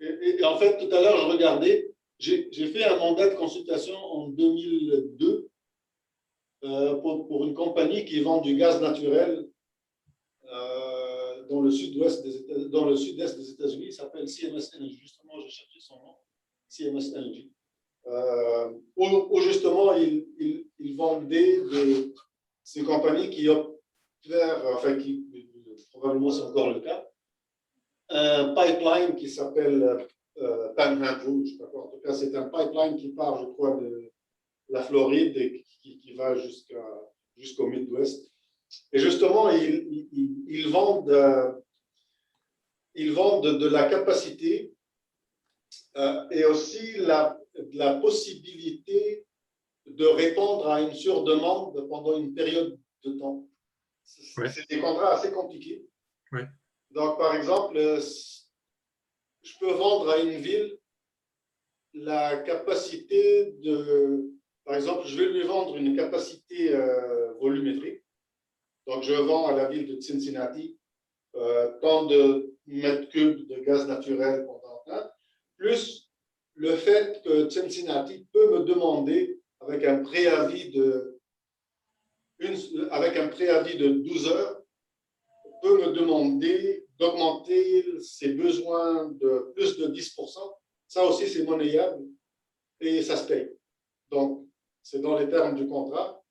Et en fait, tout à l'heure, je regardais, j'ai fait un mandat de consultation en 2002 pour une compagnie qui vend du gaz naturel dans le sud-est des États-Unis. Il s'appelle CMS Energy. Justement, j'ai cherché son nom, CMS Energy. Où justement, ils vendaient ces compagnies qui opèrent, enfin, qui probablement c'est encore le cas, un pipeline qui s'appelle Panhandle, je ne sais pas quoi. En tout cas, c'est un pipeline qui part, je crois, de la Floride et qui va jusqu'au Midwest. Et justement, ils vendent de la capacité et aussi de la possibilité de répondre à une surdemande pendant une période de temps. C'est des contrats assez compliqués. Oui. Donc, par exemple, je peux vendre à une ville la capacité de... Par exemple, je vais lui vendre une capacité volumétrique. Donc, je vends à la ville de Cincinnati tant de mètres cubes de gaz naturel pendant un temps, plus le fait que Cincinnati peut me demander, avec un préavis de 12 heures, peut me demander d'augmenter ses besoins de plus de 10%. Ça aussi, c'est monnayable et ça se paye. Donc, c'est dans les termes du contrat.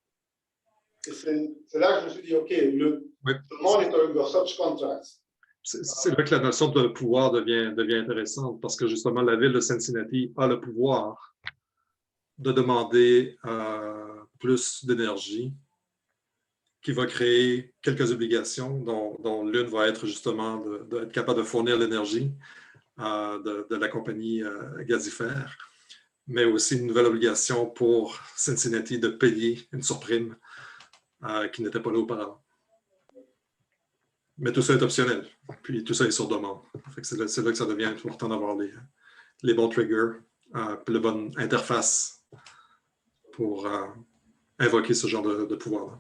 Et c'est là que je me suis dit, OK, le monitoring of such contracts. C'est là que la notion de pouvoir devient intéressante parce que justement, la ville de Cincinnati a le pouvoir de demander plus d'énergie qui va créer quelques obligations dont l'une va être justement d'être capable de fournir l'énergie de la compagnie gazifère, mais aussi une nouvelle obligation pour Cincinnati de payer une surprime qui n'était pas là auparavant. Mais tout ça est optionnel, puis tout ça est sur demande. C'est là que ça devient important d'avoir les bons triggers, puis la bonne interface pour invoquer ce genre de pouvoir-là.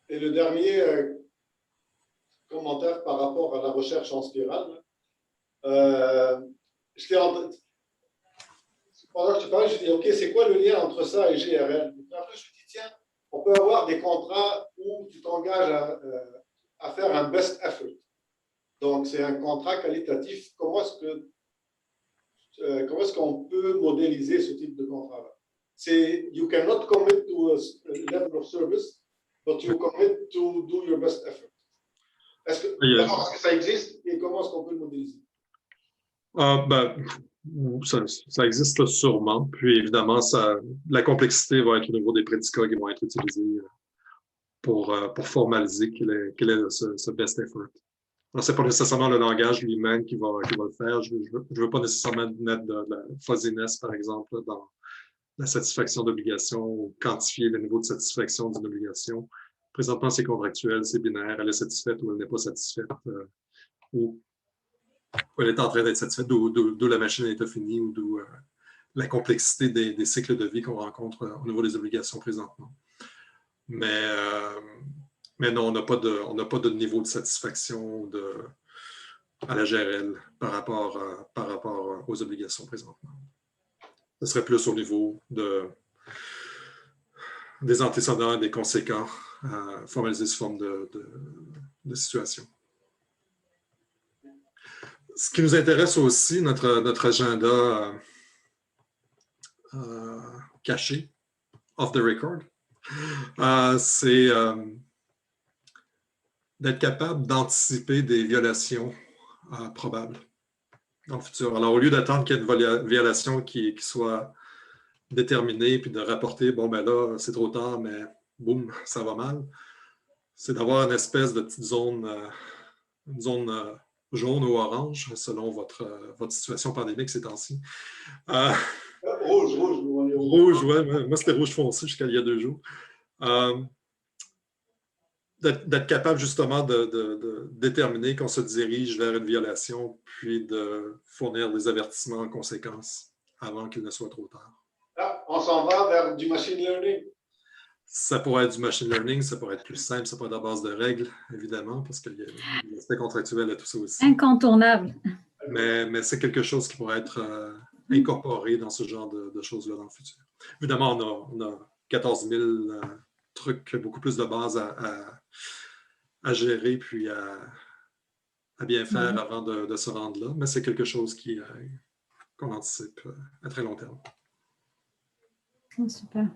Et le dernier commentaire par rapport à la recherche en spirale, pendant que tu parlais, je dis, OK, c'est quoi le lien entre ça et GRL? Et après, je me dis, tiens, on peut avoir des contrats où tu t'engages à faire un best effort. Donc, c'est un contrat qualitatif. Comment est-ce qu'on peut modéliser ce type de contrat-là? C'est, you cannot commit to a level of service, but you commit to do your best effort. Est-ce que ça existe et comment est-ce qu'on peut le modéliser? Ça existe sûrement. Puis évidemment, la complexité va être au niveau des prédicats qui vont être utilisés pour formaliser quel est ce best effort. Alors, ce n'est pas nécessairement le langage lui-même qui va le faire. Je ne veux pas nécessairement mettre de la fuzziness, par exemple, dans la satisfaction d'obligation ou quantifier le niveau de satisfaction d'une obligation. Présentement, c'est contractuel, c'est binaire, elle est satisfaite ou elle n'est pas satisfaite, ou elle est en train d'être satisfaite, d'où la machine est finie, ou d'où la complexité des cycles de vie qu'on rencontre au niveau des obligations présentement. Mais non, on n'a pas de niveau de satisfaction à la GRL par rapport aux obligations présentement. Ce serait plus au niveau des antécédents et des conséquents formalisés sous forme de situation. Ce qui nous intéresse aussi, notre agenda caché, off the record, c'est d'être capable d'anticiper des violations probables dans le futur. Alors, au lieu d'attendre qu'il y ait une violation qui soit déterminée, puis de rapporter, bon, ben là, c'est trop tard, mais boum, ça va mal, c'est d'avoir une espèce de petite zone, jaune ou orange, selon votre situation pandémique ces temps-ci. Rouge. Rouge, ouais. Moi, c'était rouge foncé jusqu'à il y a 2 jours. D'être capable justement de déterminer qu'on se dirige vers une violation, puis de fournir des avertissements en conséquence avant qu'il ne soit trop tard. Là, on s'en va vers du machine learning. Ça pourrait être du machine learning, ça pourrait être plus simple, ça pourrait être à base de règles, évidemment, parce qu'il y a l'aspect contractuel et tout ça aussi. Incontournable. Mais c'est quelque chose qui pourrait être incorporé dans ce genre de choses-là dans le futur. Évidemment, on a 14 000 trucs, beaucoup plus de bases à gérer puis à bien faire avant de se rendre là, mais c'est quelque chose qu'on anticipe à très long terme. Super.